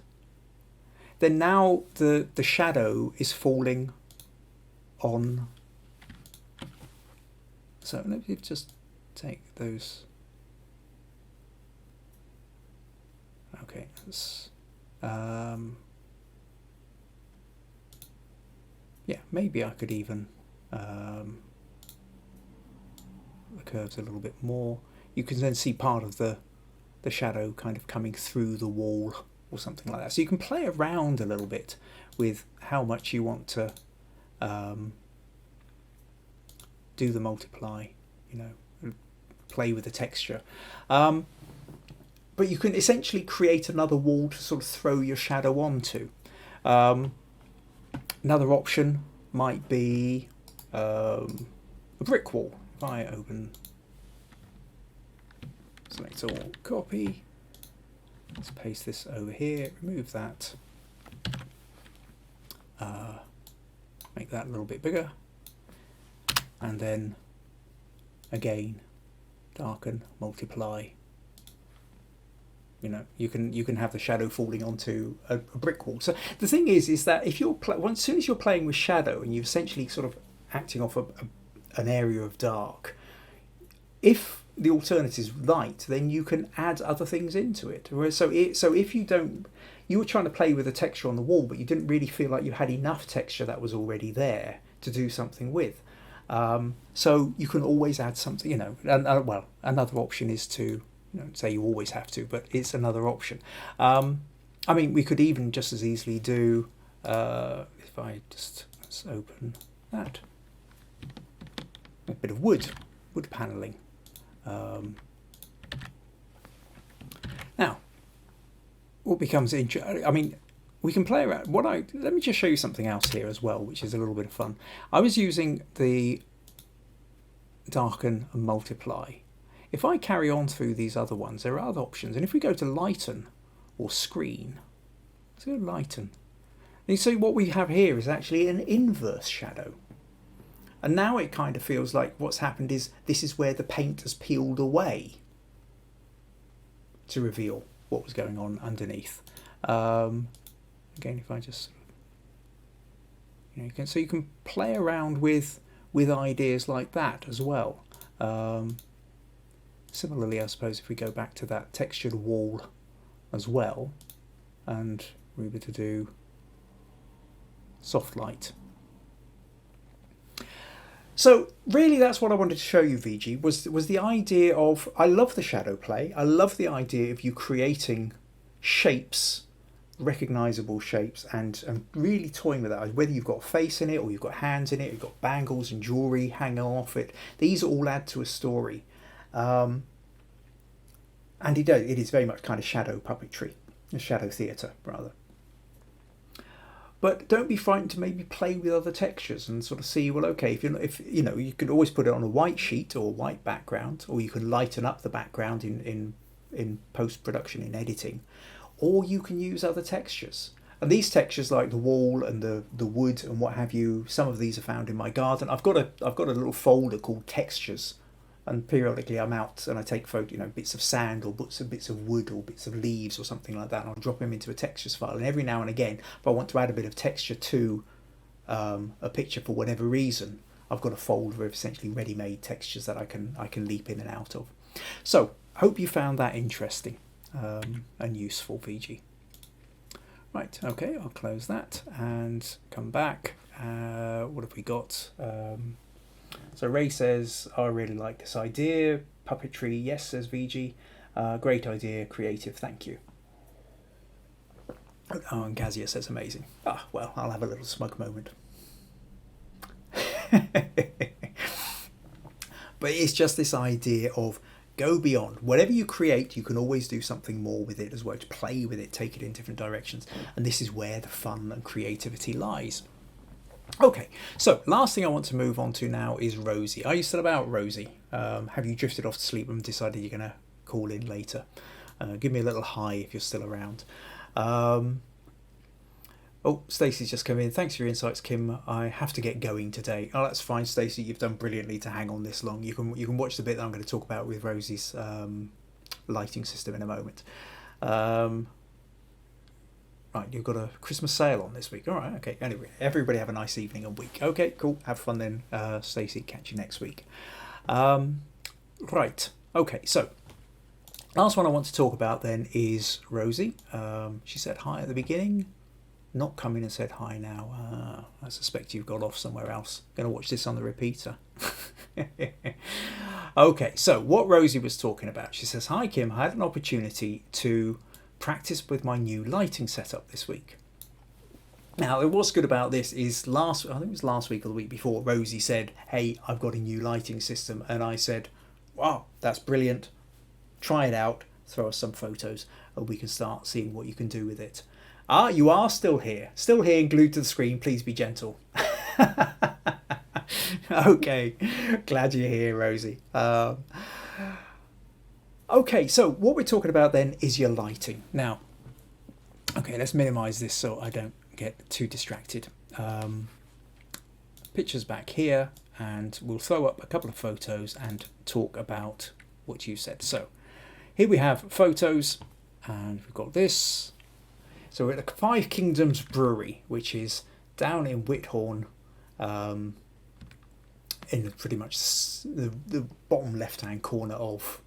then now the shadow is falling on. So let me just take those. Okay, that's, yeah, maybe I could even the curves a little bit more. You can then see part of the shadow kind of coming through the wall or something like that. So you can play around a little bit with how much you want to do the multiply, play with the texture. But you can essentially create another wall to sort of throw your shadow onto. Another option might be a brick wall. If I open, select all, copy, let's paste this over here, remove that, make that a little bit bigger, and then again darken, multiply. You can have the shadow falling onto a brick wall. So the thing is that if you're as soon as you're playing with shadow and you're essentially sort of acting off an area of dark, if the alternative is light, then you can add other things into it. So if you were trying to play with the texture on the wall, but you didn't really feel like you had enough texture that was already there to do something with. So you can always add something. Well, another option is to. Say you always have to, but it's another option. I mean, we could even just as easily do, if I just, let's open that, a bit of wood paneling. Now, what becomes interesting, I mean, we can play around. Let me just show you something else here as well, which is a little bit of fun. I was using the darken and multiply. If I carry on through these other ones, there are other options. And if we go to lighten or screen, let's go lighten. You see what we have here is actually an inverse shadow. And now it kind of feels like what's happened is this is where the paint has peeled away to reveal what was going on underneath. Again, if I just, you can play around with ideas like that as well. Similarly, I suppose if we go back to that textured wall as well, and we were to do soft light. So really that's what I wanted to show you, VG, was the idea of, I love the shadow play. I love the idea of you creating shapes, recognizable shapes, and really toying with that. Whether you've got a face in it or you've got hands in it, you've got bangles and jewelry hanging off it. These all add to a story. And it is very much kind of shadow puppetry, shadow theatre rather. But don't be frightened to maybe play with other textures and sort of see, well, okay, if you could always put it on a white sheet or a white background, or you can lighten up the background in post-production, in editing, or you can use other textures. And these textures, like the wall and the wood and what have you, some of these are found in my garden. I've got a little folder called textures, and periodically I'm out and I take bits of sand or bits of wood or bits of leaves or something like that, and I'll drop them into a textures file. And every now and again, if I want to add a bit of texture to a picture for whatever reason, I've got a folder of essentially ready-made textures that I can leap in and out of. So hope you found that interesting and useful, VG. Right, okay, I'll close that and come back. What have we got? So Ray says, I really like this idea. Puppetry, yes, says VG. Great idea, creative, thank you. Oh, and Gazia says, amazing. Ah, well, I'll have a little smug moment. But it's just this idea of go beyond. Whatever you create, you can always do something more with it as well, to play with it, take it in different directions. And this is where the fun and creativity lies. Okay, so last thing I want to move on to now is Rosie. Are you still about, Rosie? Have you drifted off to sleep and decided you're going to call in later? Give me a little hi if you're still around. Oh, Stacey's just come in. Thanks for your insights, Kim. I have to get going today. Oh, that's fine, Stacey. You've done brilliantly to hang on this long. You can watch the bit that I'm going to talk about with Rosie's lighting system in a moment. Right, you've got a Christmas sale on this week. All right, okay. Anyway, everybody have a nice evening and week. Okay, cool. Have fun then, Stacey. Catch you next week. Right, okay. So, last one I want to talk about then is Rosie. She said hi at the beginning. Not come in and said hi now. I suspect you've got off somewhere else. Going to watch this on the repeater. Okay, so what Rosie was talking about. She says, hi, Kim. I had an opportunity to practice with my new lighting setup this week. Now, what's good about this is I think it was last week or the week before, Rosie said, hey, I've got a new lighting system. And I said, wow, that's brilliant. Try it out. Throw us some photos and we can start seeing what you can do with it. Ah, you are still here and glued to the screen. Please be gentle. Okay, glad you're here, Rosie. Okay, so what we're talking about then is your lighting. Now, okay, let's minimize this so I don't get too distracted. Pictures back here, and we'll throw up a couple of photos and talk about what you said. So here we have photos, and we've got this. So we're at the Five Kingdoms Brewery, which is down in Whithorn, in pretty much the bottom left-hand corner of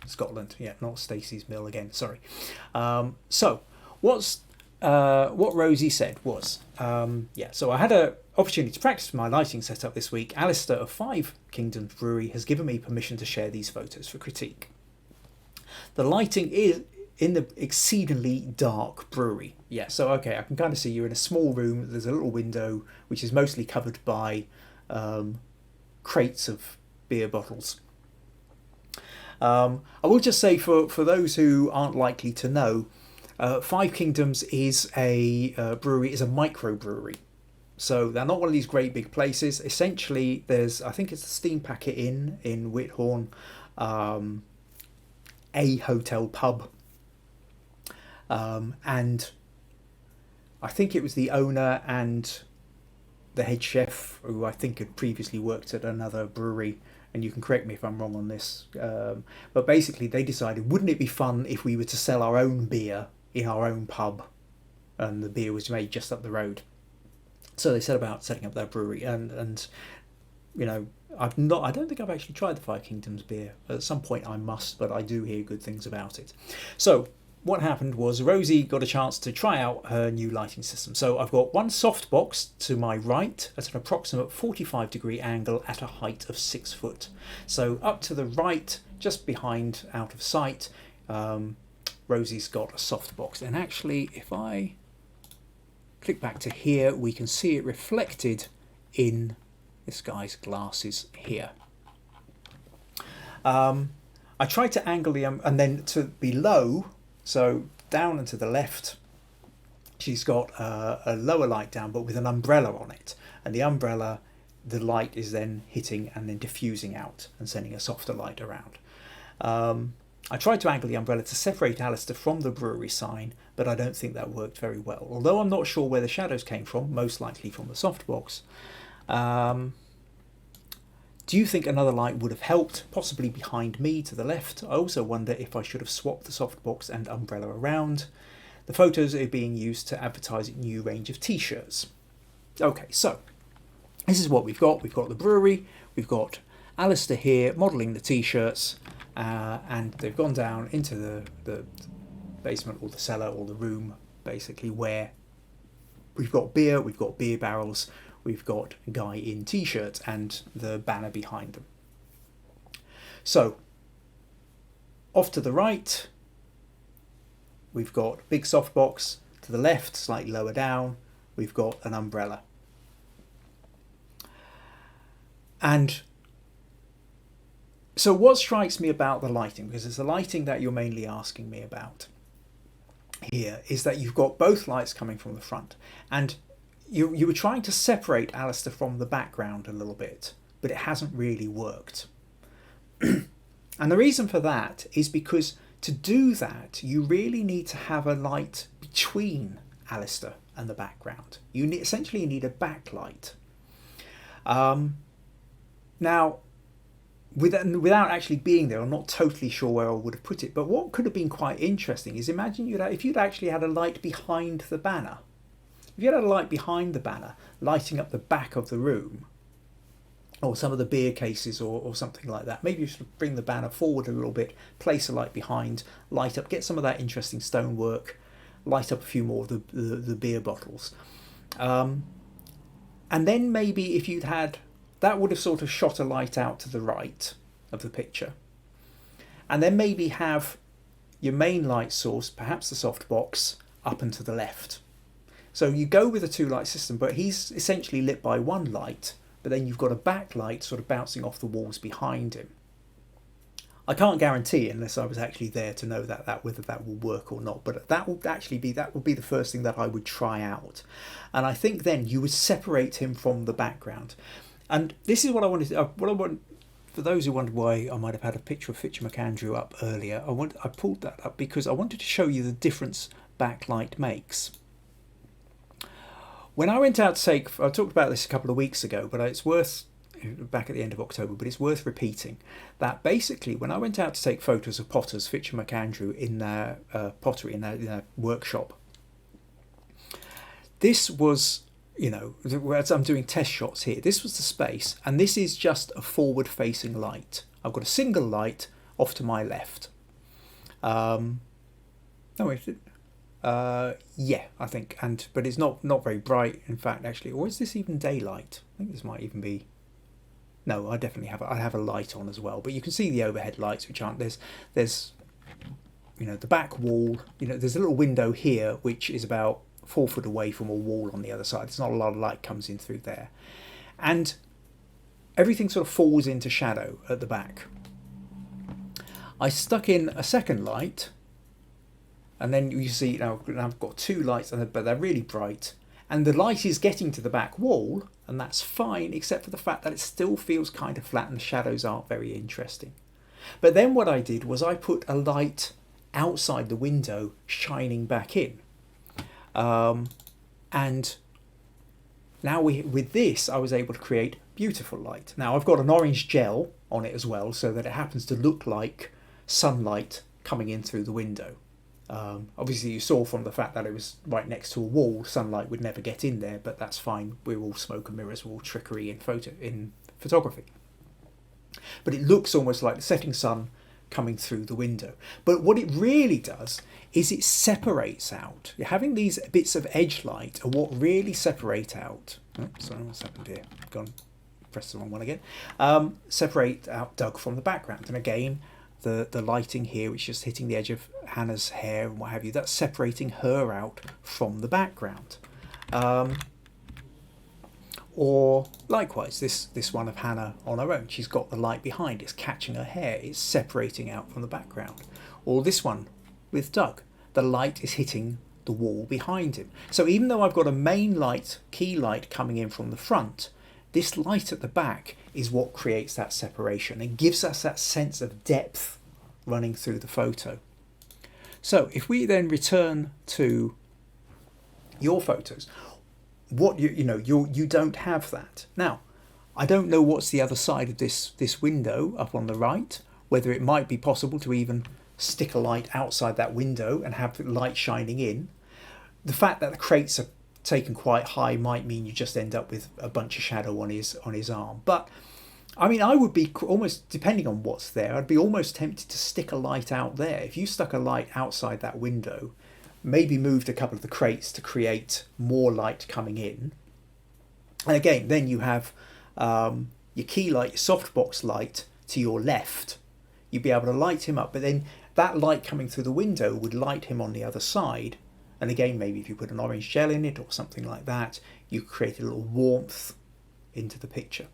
Scotland. Yeah, not Stacey's Mill again. Sorry. So what Rosie said was, so I had an opportunity to practice my lighting setup this week. Alistair of Five Kingdoms Brewery has given me permission to share these photos for critique. The lighting is in the exceedingly dark brewery. Yeah, so okay, I can kind of see you're in a small room. There's a little window which is mostly covered by crates of beer bottles. I will just say for those who aren't likely to know, Five Kingdoms is a microbrewery. So they're not one of these great big places. Essentially, I think it's the Steam Packet Inn in Whithorn, a hotel pub, and I think it was the owner and the head chef, who I think had previously worked at another brewery, and you can correct me if I'm wrong on this, but basically they decided, wouldn't it be fun if we were to sell our own beer in our own pub, and the beer was made just up the road. So they set about setting up their brewery, and you know, I don't think I've actually tried the Five Kingdoms beer. At some point I must, but I do hear good things about it. So what happened was Rosie got a chance to try out her new lighting system. So I've got one softbox to my right at an approximate 45-degree angle at a height of 6 foot. So up to the right, just behind, out of sight, Rosie's got a softbox. And actually, if I click back to here, we can see it reflected in this guy's glasses here. I tried to angle the and then to below, so down and to the left, she's got a lower light down, but with an umbrella on it, and the umbrella, the light is then hitting and then diffusing out and sending a softer light around. I tried to angle the umbrella to separate Alistair from the brewery sign, but I don't think that worked very well. Although I'm not sure where the shadows came from, most likely from the softbox. Do you think another light would have helped, possibly behind me to the left? I also wonder if I should have swapped the softbox and umbrella around. The photos are being used to advertise a new range of t-shirts. Okay, so this is what we've got. We've got the brewery, we've got Alistair here modelling the t-shirts, and they've gone down into the basement or the cellar or the room, basically, where we've got beer barrels, we've got a guy in t-shirts and the banner behind them. So off to the right, we've got big softbox. To the left, slightly lower down, we've got an umbrella. And so what strikes me about the lighting, because it's the lighting that you're mainly asking me about here, is that you've got both lights coming from the front, and you were trying to separate Alistair from the background a little bit, but it hasn't really worked. And the reason for that is because to do that, you really need to have a light between Alistair and the background. You essentially need a backlight. Now, without actually being there, I'm not totally sure where I would have put it, but what could have been quite interesting is, imagine if you'd actually had a light behind the banner. If you had a light behind the banner, lighting up the back of the room, or some of the beer cases or something like that, maybe you should bring the banner forward a little bit, place a light behind, light up, get some of that interesting stonework, light up a few more of the beer bottles. And then maybe if you'd had, that would have sort of shot a light out to the right of the picture. And then maybe have your main light source, perhaps the softbox, up and to the left. So you go with a two-light system, but he's essentially lit by one light, but then you've got a backlight sort of bouncing off the walls behind him. I can't guarantee, unless I was actually there to know whether that will work or not, but that would be the first thing that I would try out. And I think then you would separate him from the background. And this is what I wanted to, for those who wondered why I might have had a picture of Fitcher McAndrew up earlier, I pulled that up because I wanted to show you the difference backlight makes. When I went out to take, I talked about this a couple of weeks ago, but it's worth, back at the end of October, but it's worth repeating, that basically when I went out to take photos of potters, Fitcher McAndrew, in their pottery, in their workshop, this was, as I'm doing test shots here, this was the space, and this is just a forward-facing light. I've got a single light off to my left. Yeah, I think, but it's not very bright. In fact, actually, or is this even daylight? I think this might even be. No, I definitely have a light on as well. But you can see the overhead lights, which aren't there's the back wall. There's a little window here, which is about 4 foot away from a wall on the other side. There's not a lot of light comes in through there, and everything sort of falls into shadow at the back. I stuck in a second light. And then you see, I've got two lights, but they're really bright. And the light is getting to the back wall, and that's fine, except for the fact that it still feels kind of flat and the shadows aren't very interesting. But then what I did was I put a light outside the window shining back in. And now with this, I was able to create beautiful light. Now I've got an orange gel on it as well, so that it happens to look like sunlight coming in through the window. Obviously you saw from the fact that it was right next to a wall, sunlight would never get in there, but that's fine. We're all smoke and mirrors, we're all trickery in photography. But it looks almost like the setting sun coming through the window. But what it really does is it separates out. You're having these bits of edge light are what really separate out. Oh, sorry, what's happened here? I've gone, press the wrong one again. Separate out Doug from the background. And again, the lighting here, which is hitting the edge of Hannah's hair and what have you, that's separating her out from the background. Or likewise, this one of Hannah on her own. She's got the light behind, it's catching her hair, it's separating out from the background. Or this one with Doug, the light is hitting the wall behind him. So even though I've got a main light, key light coming in from the front, this light at the back is what creates that separation and gives us that sense of depth running through the photo. So if we then return to your photos, what you don't have that. Now, I don't know what's the other side of this window up on the right, whether it might be possible to even stick a light outside that window and have light shining in. The fact that the crates are taken quite high might mean you just end up with a bunch of shadow on his arm. But I mean, I would be almost, depending on what's there, I'd be almost tempted to stick a light out there. If you stuck a light outside that window, maybe moved a couple of the crates to create more light coming in. And again, then you have your key light, your softbox light to your left. You'd be able to light him up, but then that light coming through the window would light him on the other side. And again, maybe if you put an orange gel in it or something like that, you create a little warmth into the picture.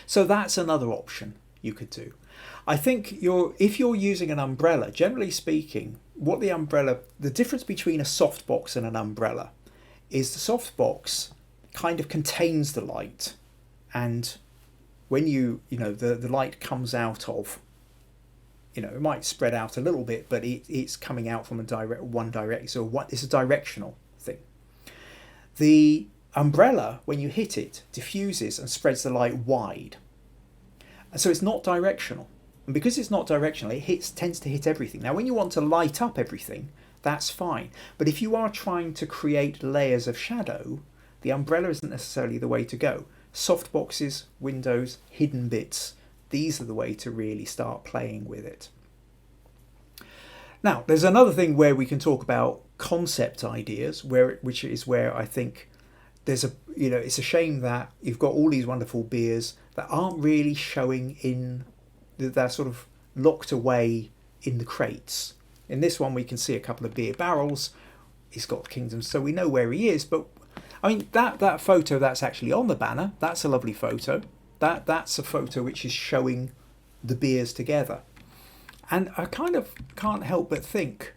So that's another option you could do. I think if you're using an umbrella, generally speaking, the difference between a softbox and an umbrella is the softbox kind of contains the light, and when the light comes out of, it might spread out a little bit, but it's coming out from one direction. So it's a directional thing. The umbrella, when you hit it, diffuses and spreads the light wide. And so it's not directional. And because it's not directional, it tends to hit everything. Now, when you want to light up everything, that's fine. But if you are trying to create layers of shadow, the umbrella isn't necessarily the way to go. Softboxes, windows, hidden bits, these are the way to really start playing with it. Now, there's another thing where we can talk about concept ideas, which is where I think it's a shame that you've got all these wonderful beers that aren't really showing in, they're sort of locked away in the crates. In this one, we can see a couple of beer barrels. He's got the Kingdom, so we know where he is. But I mean, that photo that's actually on the banner, that's a lovely photo. That's a photo which is showing the beers together. And I kind of can't help but think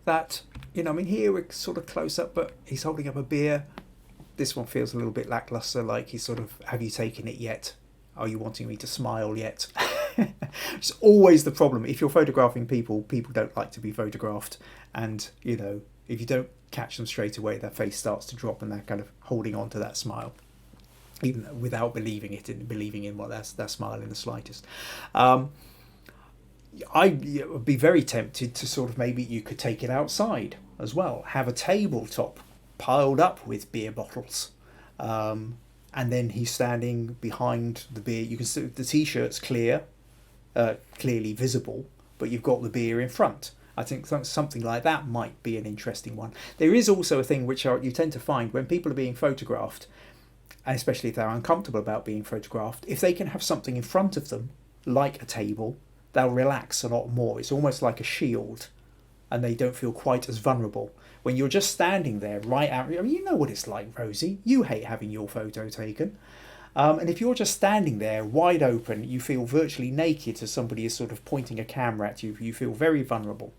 that, here we're sort of close up, but he's holding up a beer. This one feels a little bit lackluster, like he's sort of, have you taken it yet? Are you wanting me to smile yet? It's always the problem. If you're photographing people don't like to be photographed. And, if you don't catch them straight away, their face starts to drop and they're kind of holding on to that smile, even without believing in what that smile in the slightest. I'd be very tempted to sort of, maybe you could take it outside as well, have a tabletop piled up with beer bottles, and then he's standing behind the beer. You can see the t-shirt's clearly visible, but you've got the beer in front. I think something like that might be an interesting one. There is also a thing which you tend to find when people are being photographed, and especially if they're uncomfortable about being photographed, if they can have something in front of them, like a table, they'll relax a lot more. It's almost like a shield, and they don't feel quite as vulnerable. When you're just standing there right out, you know what it's like, Rosie. You hate having your photo taken. And if you're just standing there wide open, you feel virtually naked as somebody is sort of pointing a camera at you. You feel very vulnerable.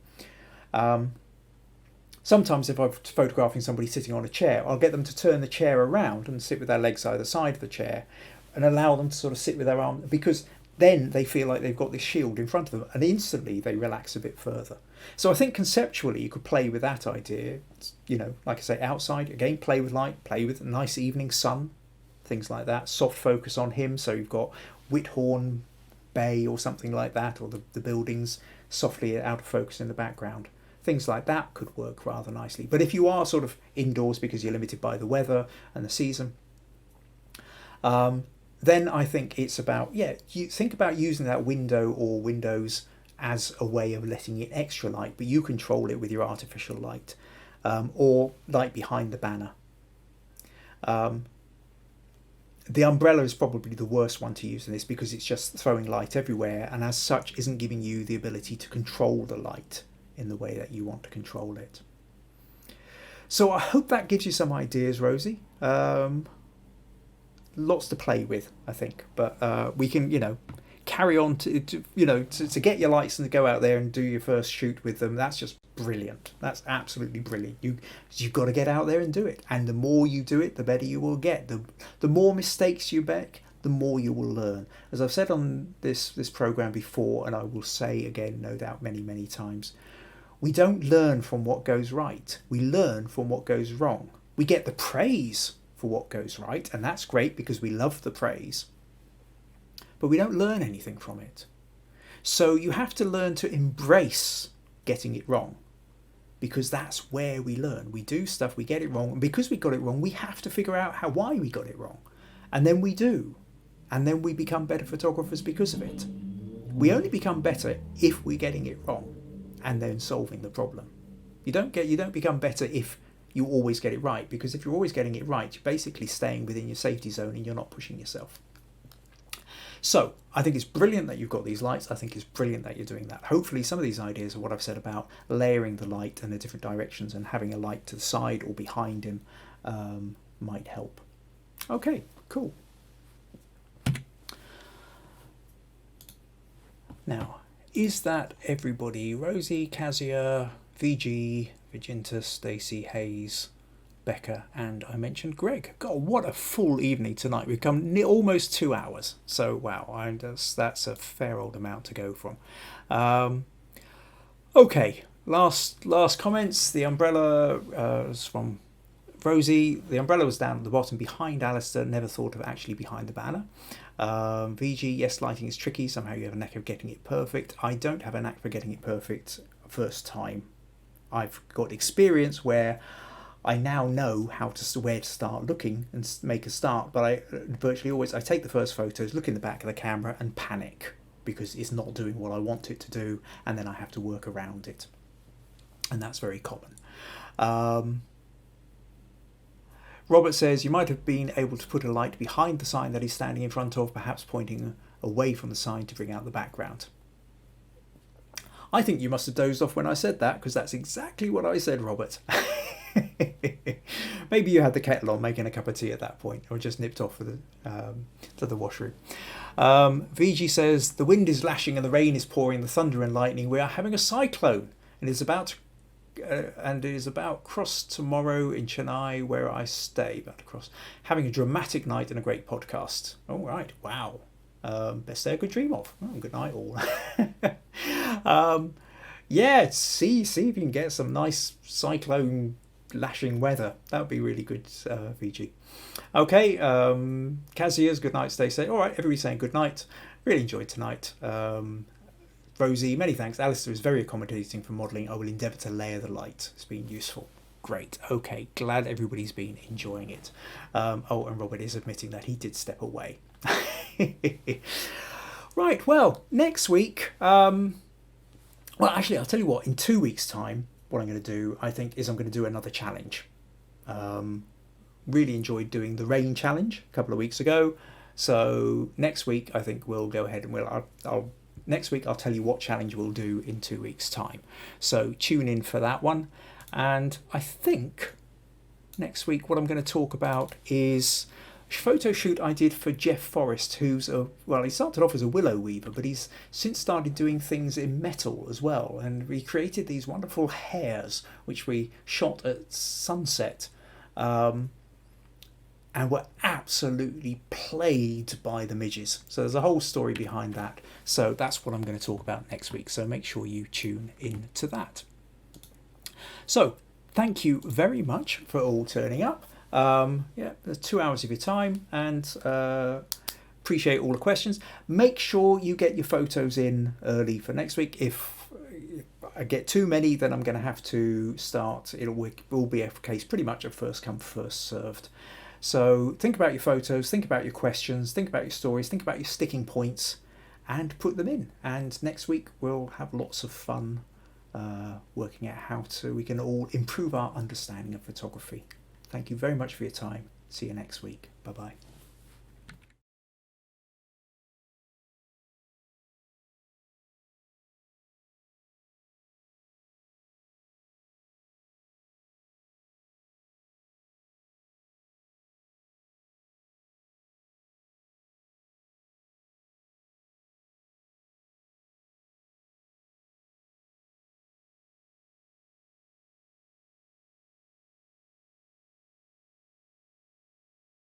Sometimes if I'm photographing somebody sitting on a chair, I'll get them to turn the chair around and sit with their legs either side of the chair and allow them to sort of sit with their arm, because then they feel like they've got this shield in front of them, and instantly they relax a bit further. So I think conceptually you could play with that idea. Like I say, outside, again, play with light, play with a nice evening sun, things like that. Soft focus on him, so you've got Whithorn Bay or something like that, or the buildings softly out of focus in the background. Things like that could work rather nicely. But if you are sort of indoors because you're limited by the weather and the season, then I think it's about, you think about using that window or windows as a way of letting in extra light, but you control it with your artificial light, or light behind the banner. The umbrella is probably the worst one to use in this because it's just throwing light everywhere, and as such isn't giving you the ability to control the light in the way that you want to control it. So I hope that gives you some ideas, Rosie. Lots to play with, I think, but we can, carry on to get your lights and to go out there and do your first shoot with them. That's just brilliant. That's absolutely brilliant. You've got to get out there and do it, and the more you do it, the better you will get. The more mistakes you make, the more you will learn. As I've said on this program before, and I will say again, no doubt, many times, we don't learn from what goes right. We learn from what goes wrong. We get the praise for what goes right, and that's great because we love the praise, but we don't learn anything from it. So you have to learn to embrace getting it wrong, because that's where we learn. We do stuff, we get it wrong, and because we got it wrong, we have to figure out why we got it wrong, and then we do, and then we become better photographers because of it. We only become better if we're getting it wrong and then solving the problem. You don't become better if you always get it right, because if you're always getting it right, you're basically staying within your safety zone and you're not pushing yourself. So I think it's brilliant that you've got these lights. I think it's brilliant that you're doing that. Hopefully some of these ideas are what I've said about layering the light and the different directions and having a light to the side or behind him might help. Okay, cool. Now, is that everybody? Rosie, Kazia, VG, Virginta, Stacey, Hayes, Becca, and I mentioned Greg. God, what a full evening tonight. We've come almost 2 hours. So, wow, that's a fair old amount to go from. Okay, last comments. The umbrella was from Rosie. The umbrella was down at the bottom behind Alistair. Never thought of actually behind the banner. VG, yes, lighting is tricky. Somehow you have a knack of getting it perfect. I don't have a knack for getting it perfect first time. I've got experience where I now know where to start looking and make a start, but I virtually always take the first photos, look in the back of the camera and panic because it's not doing what I want it to do, and then I have to work around it, and that's very common. Robert says you might have been able to put a light behind the sign that he's standing in front of, perhaps pointing away from the sign to bring out the background. I think you must have dozed off when I said that, because that's exactly what I said, Robert. Maybe you had the kettle on making a cup of tea at that point, or just nipped off to the washroom. VG says the wind is lashing and the rain is pouring, the thunder and lightning. We are having a cyclone, and it is about cross tomorrow in Chennai, where I stay. About to cross, having a dramatic night and a great podcast. All right, wow. Best day I could dream of. Oh, good night all. See if you can get some nice cyclone lashing weather. That would be really good, VG. Okay, Kazia's good night, stay safe. All right, everybody's saying good night. Really enjoyed tonight. Rosie, many thanks. Alistair is very accommodating for modelling. I will endeavour to layer the light. It's been useful. Great. Okay, glad everybody's been enjoying it. And Robert is admitting that he did step away. Right, well, next week, actually, I'll tell you what, in 2 weeks' time, what I'm going to do, I think, is I'm going to do another challenge. Really enjoyed doing the rain challenge a couple of weeks ago. So next week, I think we'll go ahead and next week, I'll tell you what challenge we'll do in 2 weeks' time. So tune in for that one. And I think next week, what I'm going to talk about is photo shoot I did for Jeff Forrest, who's he started off as a willow weaver, but he's since started doing things in metal as well, and we created these wonderful hares which we shot at sunset and were absolutely plagued by the midges. So there's a whole story behind that. So that's what I'm going to talk about next week. So make sure you tune in to that. So thank you very much for all turning up. Yeah, there's 2 hours of your time, and appreciate all the questions. Make sure you get your photos in early for next week. If I get too many, then I'm going to have to start. It will be a case pretty much of first come, first served. So think about your photos, think about your questions, think about your stories, think about your sticking points, and put them in. And next week we'll have lots of fun working out how we can all improve our understanding of photography. Thank you very much for your time. See you next week. Bye bye.